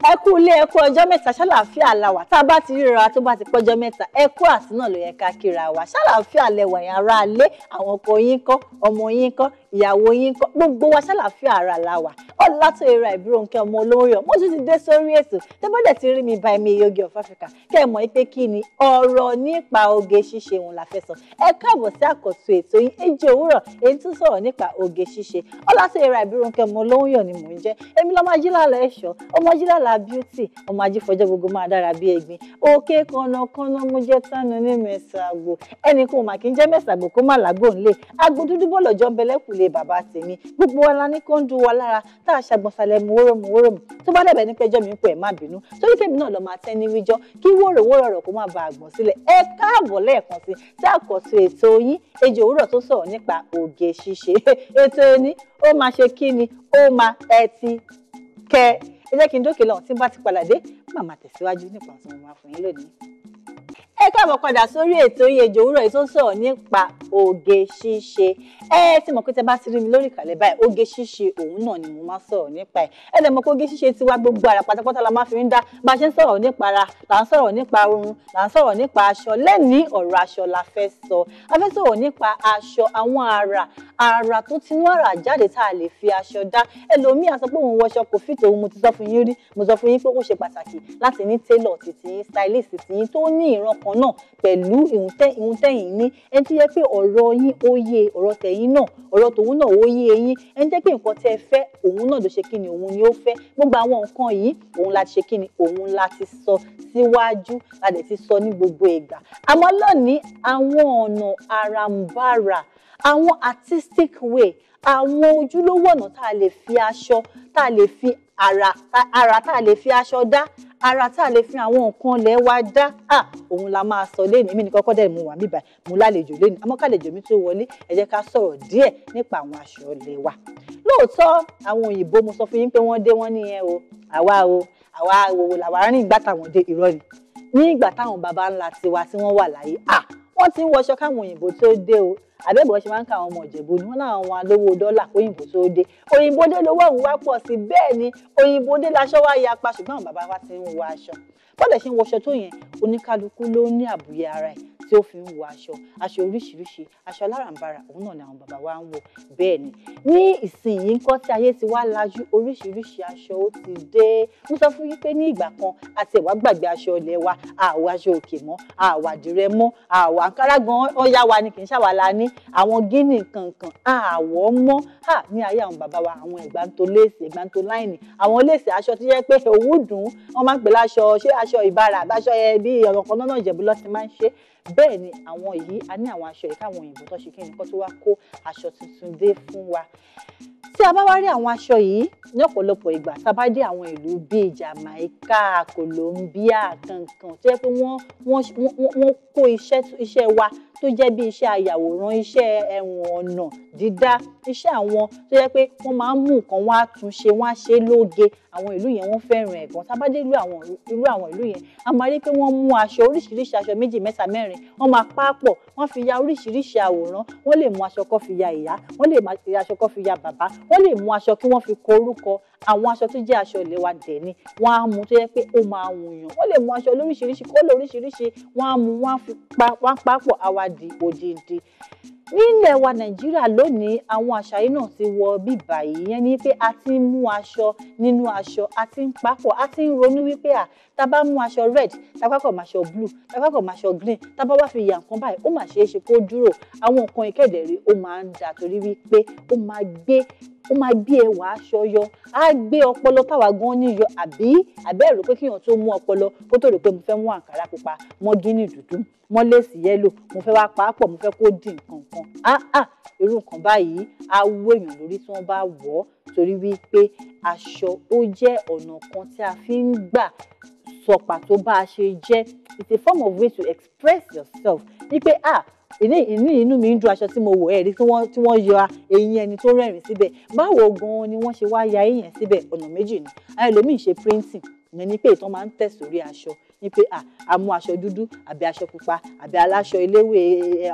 ẹ kú ilé ẹ kú ọjọ́ mẹ́ta ṣàlàáfíà la wà tá a bá ti ríra tó bá ti pọ́jọ́ mẹ́ta ẹ kú àsínà ló yẹ ká kíra wa ṣàlàáfíà lẹwà yẹn ará ilé àwọn ọkọ yín kọ́ ọmọ yín kọ́ ìyàwó yín kọ́ gbogbo wa ṣàlàáfíà ara la wà Ọlátòyèrà Ìbírónkẹ́ ọmọ olóyè mo tún ti dé sórí ètò tẹ́ bá dẹ̀ ti rí mi by Emi Oge of Africa kẹ́ ẹ mọ̀ pé kí ni ọ̀rọ̀ nípa oge ṣíṣe òun la fẹ́ sọ ẹ káàbọ̀ sí àkọ́tún ètò yín Èjì Òwúrọ̀ èyí tún sọ̀rọ̀ nípa oge ṣíṣe Ọlátòyèrà Ìbírónkẹ́ ọmọ olóyè ni mò ń jẹ́ èmi lọ́mọ ajílàlà ẹ̀ṣọ́ ọmọ ajílàlà beauty ọmọ ajífọjọ́ gbogbo máa dára bí ẹ̀gbin òkè kànnàkànnà mo jẹ́ tánu ní mẹ́sàgbò ẹnì kan mà kí n jẹ́ mẹ́sàgbò kó má làgbò ńlẹ̀ àgbò dúdú bọ́ọ̀lù ọjọ́ ń bẹ lẹ́kùlé bàbá tèmi gbogbo wa la ní kó ń dùn wa lára tá a ṣàgbọ̀nsalẹ̀ mu wóró tó bá dẹ̀bẹ̀ ní pẹ́jọ́ mi ń pọ̀ ẹ̀ má bínú torí kèmi náà lọ máa tẹ́ ní wíjọ́ kí wóró rẹ̀ kó má ba àgbọ̀n sílẹ̀ ẹ káàbọ̀ lẹ́ẹ̀kan sí tí àkọ́tún ètò yín Èjì Òwúrọ̀ tó sọ̀rọ̀ nípa oge ṣíṣe ètò ẹni ó máa ṣe kí ni ó máa ẹtì kẹ ẹ jẹ́ kí n dókè lọ́hùn tí n bá ti padà dé màmá tẹ̀síwájú nípa ọ̀sán mo máa fún yín lónìí. Ẹ káàbọ̀ padà sórí ètò Èjì Òwúrọ̀ yìí tó sọ̀rọ̀ nípa oge ṣíṣe ẹ ti mọ̀ pé tẹ bá ti rí mi lórí ìkàlẹ̀ báyìí oge ṣíṣe òun náà ni mo máa sọ̀rọ̀ nípa ẹ̀ ẹ lè mọ̀ pé oge ṣíṣe tiwa gbogbo ara pátápátá la máa fi ń dá bá a ṣe ń sọ̀rọ̀ nípa ara là ń sọ̀rọ̀ nípa orun là ń sọ̀rọ̀ nípa aṣọ lẹ́ni ọ̀rọ̀ aṣọ la fẹ́ sọ a fẹ́ sọ̀rọ̀ nípa aṣọ àwọn àrà tó tinú àrà jáde tá a lè fi aṣọ dá ẹlòmíì á sọ pé òun wọṣọ kò fi tòun mo ti sọ fún yín rí mo sọ fún yín pé ó ṣe pàtàkì láti ní tailor títí stylist títí tó ní ìran kan náà pẹ̀lú ìhun tẹ̀yìn ní ẹni tó yẹ pé ọ̀rọ̀ yín ó yé ọ̀rọ̀ tẹ̀yìn náà ọ̀rọ̀ tòun náà ó yé eyín ẹni tẹ́ pé nǹkan tẹ́ fẹ́ òun náà ló ṣe kí ni òun ni ó fẹ́ gbogbo àwọn nǹkan yìí òun la ti ṣe kí ni òun la ti sọ síwájú la dẹ̀ ti sọ ní gbogbo ìgbà àmọ́ lónìí àwọn ọ̀nà àràǹbarà àwọn artistic way àwọn ojúlówó ọ̀nà tá a lè fi aṣọ tá a lè fi àrà tá a lè fi aṣọ dá ara tá a lè fi àwọn nǹkan lẹ̀ wá dá òun la máa sọ lẹ́nu èmi nìkan kọ́ dẹ̀ mo wà mí báyìí mo lálejò lẹ́nu àmọ́ kálejò mi tó wọlé ẹ jẹ́ ká sọ̀rọ̀ díẹ̀ nípa àwọn aṣọ ilé wa lóòótọ́ àwọn òyìnbó mo sọ fún yín pé wọ́n dé wọ́n ní ẹ o àwa òwò làwa rìn ìgbà táwọn dé irọ́ ni ní ìgbà táwọn baba ńlá tiwa tí wọ́n wà láyé wọ́n ti ń wọṣọ káwọn òyìnbó tó dé o àbẹ́bọ̀ ṣe máa ń ka àwọn ọmọ Ìjẹ̀bú ni wọ́n láwọn alówó dọ́là òyìnbó tó dé òyìnbó dé lówó òun wá pọ̀ sí bẹ́ẹ̀ ni òyìnbó dé láṣọ wá yapa ṣùgbọ́n àwọn bàbá wa ti ń wọ aṣọ bọ́dẹ̀ ṣe ń wọṣọ tó yẹn oníkálukú ló ní àbúyẹ ara ẹ̀ tí ó fi ń wọ aṣọ oríṣiríṣi aṣọ aláràǹbarà òun náà ni àwọn bàbá wa ń wọ bẹ́ẹ̀ ni ní ìsinyìí ńkọ́ tí ayé ti wá lajú oríṣiríṣi aṣọ ó ti dé mo sọ fún yín pé ní ìgbà kan àti ẹ̀wá gbàgbé aṣọ ilẹ̀ wa àwọ̀ aṣọ òkè mọ́ àwọ̀ àdìrẹ mọ́ àwọ̀ àǹkárá gan ọ̀yá wa ni kì í ṣàwà la ní àwọn gíní kankan àwọ̀ mọ́ ní ayé àwọn bàbá wa àwọn ẹ̀gbántó léèsì ẹ̀gbántó láìní àwọn léèsì aṣọ tó yẹ pé òwú dùn wọ́n máa ń pè láṣọ ṣé aṣọ ìbára àbáṣọ yẹ bí ọ̀rọ̀ kan náà Ìjẹ̀bú ló ti máa ń ṣe bẹ́ẹ̀ ni àwọn yìí a ní àwọn aṣọ yìí káwọn òyìnbó tó ṣe kí ni kó tó wá kó aṣọ tuntun dé fún wa tí a bá wá rí àwọn aṣọ yìí ní ọ̀pọ̀lọpọ̀ ìgbà tá a bá dé àwọn ìlú bíi Jamaica Colombia kankan tó yẹ pé wọ́n kó iṣẹ́ wa tó jẹ́ bí iṣẹ́ ayàwòrán iṣẹ́ ọ̀nà dídá iṣẹ́ àwọn tó yẹ pé wọ́n máa ń mú nǹkan wọ́n á tún ṣe wọ́n á ṣe lóge àwọn ìlú yẹn wọ́n fẹ́ràn ẹ̀gbọ́n tá a bá dé irú àwọn ìlú yẹn a máa rí pé wọ́n mú aṣọ oríṣiríṣi aṣọ méjì mẹ́ta mẹ́rin wọ́n máa pàápọ̀ wọ́n fi ya oríṣiríṣi àwòrán wọ́n lè mú aṣọ kó fi ya ìyá wọ́n lè mú aṣọ kó fi ya bàbá wọ́n lè mú aṣọ kí wọ́n fi kọ orúkọ àwọn aṣọ tó jẹ́ aṣọ ilẹ̀ wa dẹ̀ ni wọ́n á mú tó yẹ pé ó máa wùyàn wọ́n lè mú aṣọ lóríṣiríṣi kọ́lọ̀ oríṣiríṣi wọ́n á mú wọ́n á pàápọ̀ àwàdì òdìdí nílẹ̀ wa Nàìjíríà lónìí àwọn àṣà yìí náà ti wọ bíbà yìí yẹn ni pé a ti ń mú aṣọ nínú aṣọ a ti ń papọ̀ a ti ń ronú wípé tá bá mú aṣọ red tá bá kọ̀ máa aṣọ blue tá bá kọ̀ máa aṣọ green tá bá wá fi yà nǹkan báyìí ó mà ṣeé ṣe kó dúró àwọn nǹkan ìkẹ́dẹ̀ẹ́rẹ́ ó máa ń dà torí wípé ó máa gbé ẹwà aṣọ yọ á gbé ọpọlọ táwa gan níyọ àbí ẹ̀rọ pé kíyàn tó mú ọpọlọ kó tó rò pé mo fẹ́ mú àǹkárá pupa mọ́ gíní dúdú mọ́ léèsì yẹ́lò mo fẹ́ wá pàápọ̀ mo fẹ́ kó dín nǹkan kan irú nǹkan báyìí á wó èèyàn lórí tí wọ́n bá wọ̀ ọ́ torí wípé aṣọ ó jẹ́ ọ̀nà kan tí a fi ń gbà sọ pàtó bá a ṣe jẹ́ it's a form of way to express yourself wípé inú mi ń dùn aṣọ tí mo wọ̀ rí tí wọ́n yọ eyín ẹni tó rẹ́rìn síbẹ̀ báwo gan-an ni wọ́n ṣe wá ya eyín yẹn síbẹ̀ ọ̀nà méjì ni àwọn ẹlòmíì ṣe printing ìyẹn ni pé ìtàn máa ń tẹ̀ sórí aṣọ ní pé a mú aṣọ dúdú àbí aṣọ pupa àbí aláṣọ eléwé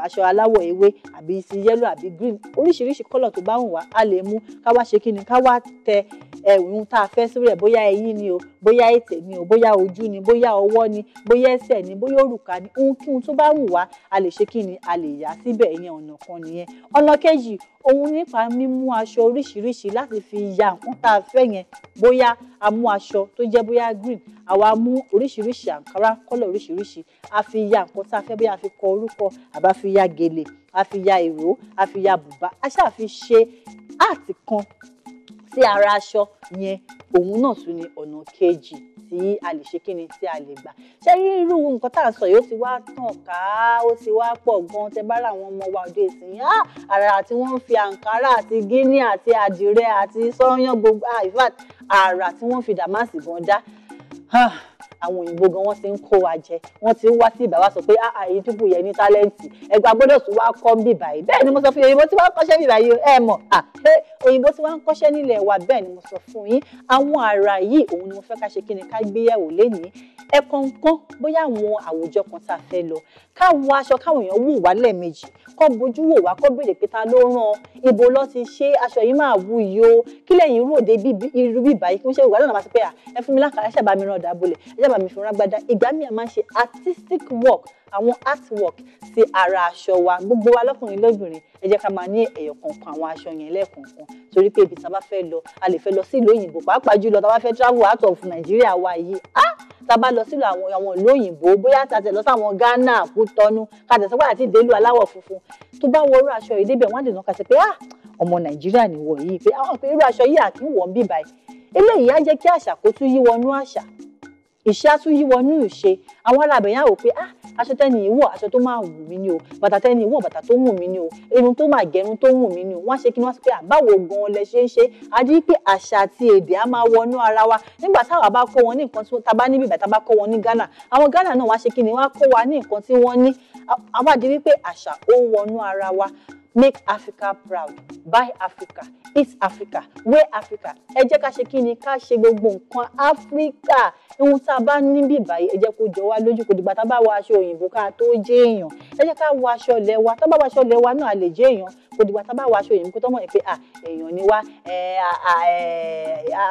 aṣọ aláwọ̀ ewé àbí ti yẹ́lò àbí green oríṣiríṣi kọ́lọ̀ tó bá wù wá a lè mú ká wá ṣe kí ni ká wá tẹ ohun tá a fẹ́ sórí ẹ̀ bóyá eyín ni o bóyá ètè ni o, bóyá ojú ni, bóyá ọwọ́ ni, bóyá ẹsẹ̀ ni, bóyá òrùka ni, ohunkóhun tó bá wù wá a lè ṣe kí ni a lè yà síbẹ̀. Ìyẹn ọ̀nà kan nìyẹn. Ọ̀nà kejì òun nípa mímú aṣọ oríṣiríṣi láti fi ya nǹkan tá a fẹ́ yẹn. Bóyá a mú aṣọ tó jẹ́ bóyá green, àwa mú oríṣiríṣi àǹkárá kọ́lọ̀ oríṣiríṣi, a fi ya nǹkan tá a fẹ́, bóyá a fi kọ orúkọ, àbá fi ya gèlè, a fi ya ìró, a fi ya bùbá, a ṣáà fi ṣe art kan sí ara aṣọ yẹn. Òun náà tún ni ọ̀nà kejì tí a lè ṣe kí ni tí a lè gbà. Ṣé rí irú nǹkan tá à ń sọ yìí ó ti wá tàn ká, ó ti wá pọ̀ gan. Tẹ bá rà àwọn ọmọ wa òde ìsìn, àrà tí wọ́n ń fi àǹkárá àti gíní àti àdìrẹ àti sọ́yán gbogbo, in fact àrà tí wọ́n fi dàmásì gan dá. Àwọn òyìnbó gan wọ́n ti ń kó wa jẹ, wọ́n ti ń wá sí ìbáwá sọ pé èyí dúpọ̀ yẹn ní tálẹ́ǹtì, ẹgbẹ́ agbọ́dọ̀ tún wá kọ́ bí báyìí. Bẹ́ẹ̀ ni mo sọ fún yín, òyìnbó tí wọ́n ń kọ́ṣẹ́ bí báyìí ẹ mọ̀ òyìnbó tí wọ́n ń kọ́ṣẹ́ nílẹ̀ wa. Bẹ́ẹ̀ ni mo sọ fún yín, àwọn àrà yìí òun ni mo fẹ́ ká ṣe kí ni ká gbéyẹ̀wò lénìí. Ẹ̀kọ̀ọ̀kan bóyá àwọn àwùjọ kan tá a fẹ́ lọ, ká wọ aṣọ káwọn èèyàn wò wá lẹ́ẹ̀mejì, kó bojú wò wá, kó béèrè pé ta ló rán, ibo ló ti ṣe, aṣọ yìí máa wù yìí o, kí lẹ́yìn rò dé irú bíbá yìí, kí wọ́n ṣe ìwà náà máa sọ pé ẹ fún mi láǹkárá, ẹ ṣẹ̀ bá mi rán dàbọ̀lẹ̀, ẹ ṣẹ̀ bá mi fi rán agbádá. Ìgbà míì a máa ń ṣe artistic work, àwọn artwork sí ara aṣọ wa. Gbogbo wa lọ́kùnrin lóbìnrin ẹ jẹ́ ká máa ní ẹyọ kọ̀ọ̀kan àwọn aṣọ yẹn lẹ́ẹ̀kọ̀ọ̀kan, torí pé ibi tá a bá fẹ́ lọ, a lè fẹ́ lọ sí ìlú òyìnbó, pàápàá jùlọ tá a bá fẹ́ travel out of Nigeria wa yìí. Tá a bá lọ sílùú àwọn ìlú òyìnbó, bóyá tá a tẹ̀ lọ sáwọn Ghana, Kútọ́nù, ká tẹ̀ sọ́pọ̀ àti ìdélú aláwọ̀ funfun, tó bá wọ irú aṣọ yìí débẹ̀, wọ́n á dènà ká ṣe pé ọmọ Nàìjíríà ni wọ̀ yìí, pé irú aṣọ yìí àkí wọ̀ ń bí báyìí. Eléyìí á jẹ́ kí àṣà kó tún yí wọnú àṣà, ìṣe á tún yí wọnú ìṣe. Àwọn alábẹ̀yà wò pé aṣọ tẹ́ni yìí wọ̀, aṣọ tó máa wù mí ni o, bàtà tẹ́ni yìí wọ̀, bàtà tó wù mí ni o, irun tó máa gẹrun tó wù mí ni o. Wọ́n á ṣe kí ni wọ́n sọ pé báwo gan lẹ ṣe ń ṣe. A rí pé àṣà àti èdè á máa wọnú ara wa. Nígbà táwa bá kọ́ wọn ní nǹkan tí ta bá níbi ìbàtà bá kọ́ wọn ní Ghana, àwọn Ghana náà wá ṣe kí ni wọ́n á kọ́ wa ní nǹkan tí wọ́n ní. Àwọn àdí wípé àṣà ó wọnú ara wa. Make Africa proud, buy Africa, eat Africa, wear Africa. Ẹ jẹ́ ká ṣe kí ni ká ṣe gbogbo nǹkan Áfíríkà. Ohun tá a bá níbí báyìí ẹ jẹ́ kó jọ wá lójú, kò dìgbà tá a bá wọ aṣọ òyìnbó ká tó jẹ́ èèyàn. Ẹ jẹ́ ká wọ aṣọ ilẹ̀ wa, tá a bá wọ aṣọ ilẹ̀ wa náà a lè jẹ́ èèyàn. Kò dìgbà tá a bá wọ aṣọ òyìnbó tó mọ̀ pé èèyàn ni wá,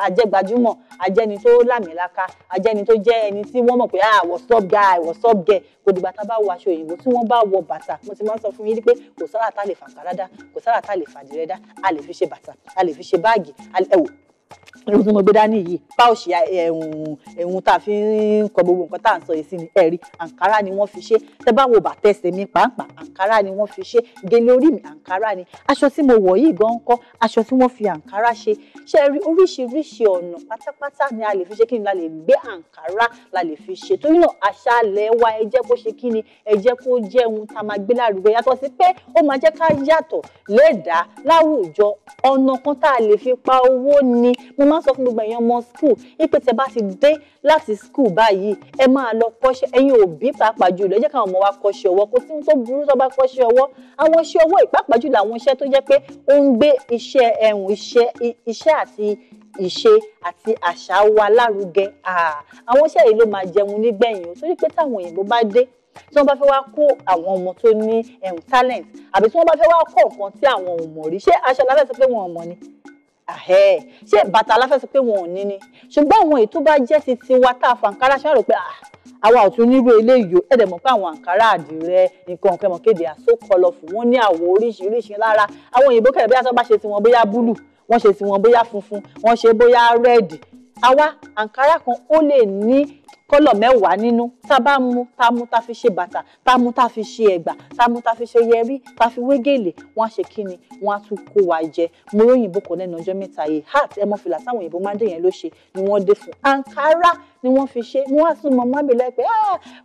ajẹ́gbajúmọ̀, ajẹ́ni tó lámìlaka, ajẹ́ni tó jẹ́ ẹni tí wọ́n mọ̀ pé what's up guy, what's up girl. Kò dìgbà tá a bá wọ aṣọ òyìnbó. Tí wọ́n bá wọ bàtà, mo ti máa ń sọ fún yín pé kò sára tá a lè fàǹkárá dá, kò sára tá a lè fàdìrẹ dá, a lè fi ṣe bàtà, a lè fi ṣe báàgì, irun tí mo gbé dání yìí, páùsì ẹ̀hún tá a fi ń kọ gbogbo nǹkan tá à ń sọ yìí sí ni ẹ̀rí àǹkárá ni wọ́n fi ṣe. Tẹ bá wo bàtà ẹsẹ̀ mi pàápàá àǹkárá ni wọ́n fi ṣe, gèlè orí mi àǹkárá ni, aṣọ tí mo wọ̀ yìí gan kọ́ aṣọ tí wọ́n fi àǹkárá ṣe. Ṣé rí oríṣiríṣi ọ̀nà pátápátá ni a lè fi ṣe kí ni, la lè gbé àǹkárá la lè fi ṣe. Torí náà àṣà ilẹ̀ wa ẹ jẹ́ kó ṣe kí ni, ẹ jẹ́ kó jẹ́ ohun tá a máa gbé lárugẹ. Yàtọ̀ sí pé ó máa jẹ́ ká yàtọ̀ lẹ́dàá láwùjọ. Ọ̀nà kan tá a lè fi pa owó ni. Mo máa ń sọ fún gbogbo èèyàn ọmọ school pé tẹ bá ti dé láti school báyìí ẹ máa lọ kọ́ṣẹ́. Ẹ̀yin òbí pàápàá jùlọ ẹ jẹ́ káwọn ọmọ wa kọ́ṣẹ́ ọwọ́. Kò sí ohun tó burú tó bá kọ́ṣẹ́ ọwọ́. Àwọn iṣẹ́ ọwọ́ ìpàápàá jùlọ àwọn iṣẹ́ tó jẹ́ pé ó ń gbé iṣẹ́ àti ìṣe àti àṣà wa lárugẹ. Àwọn iṣẹ́ yìí ló máa jẹun nígbẹ̀yìn o. Torí pé táwọn òyìnbó bá dé, tí wọ́n bá fẹ́ wá kó àwọn ọmọ tó ní talent, àbí tí wọ́n bá fẹ́ wá kọ́ nǹkan tí àwọn ò mọ̀ rí, ṣé aṣọ la fẹ́ sọ pé wọn ò mọ̀ ni? Ṣé bàtà la fẹ́ sọ pé wọn ò ní ni? Ṣùgbọ́n àwọn èyí tó bá jẹ́ ti tiwa tá a fàǹkárá ṣáà rò pé àwa ò tún nírú eléyìí o. Ẹ dẹ̀ mọ̀ pé àwọn àǹkárá àdìrẹ nǹkan ọ̀kẹ́ mọ̀ kéde so colorful, wọ́n ní àwọ̀ oríṣiríṣi lára. Àwọn òyìnbó kẹ̀lẹ́ bóyá tó bá ṣe tiwọn bóyá búlù, wọ́n ṣe tiwọn bóyá funfun, wọ́n ṣe bóyá rẹ́ẹ̀dì. Àwa àǹkárá kan ó lè ní kọ́lọ̀ mẹ́wàá nínú. Tá a bá mú tá fi ṣe bàtà, tá mú tá fi ṣe ẹ̀gbà, tá mú tá fi ṣe yẹrí, tá fi wé gèlè, wọ́n á ṣe kí ni, wọ́n á tún kó wa jẹ. Mo róyìnbó kan lẹ́nu ọjọ́ mẹ́ta yìí, hat fìlà táwọn òyìnbó máa ń dé yẹn ló ṣe ni wọ́n dé fún. Àǹkárá ni wọ́n fi ṣe. Mo wá sún mọ́ mábì lẹ́ pé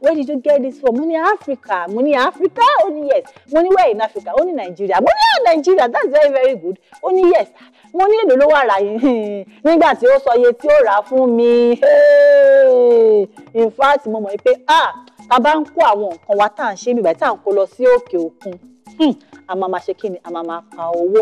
where did you get this from? Mo ní Africa. Mo ní Africa? Ó ní yes. Mo ní where in Africa? Ó ní Nigeria. Mo ní Nigeria, that's very very good. Ó ní yes. Mo ní èlò ló wà rà yìí nígbà tí ó sọ iye tí ó rà fún mi. In fact mo mọ̀ pé tá bá ń kó àwọn nǹkan wa tá à ń ṣe bíbá tá à ń kó lọ sí òkè òkun, a máa máa ṣe kí ni a máa máa pa owó.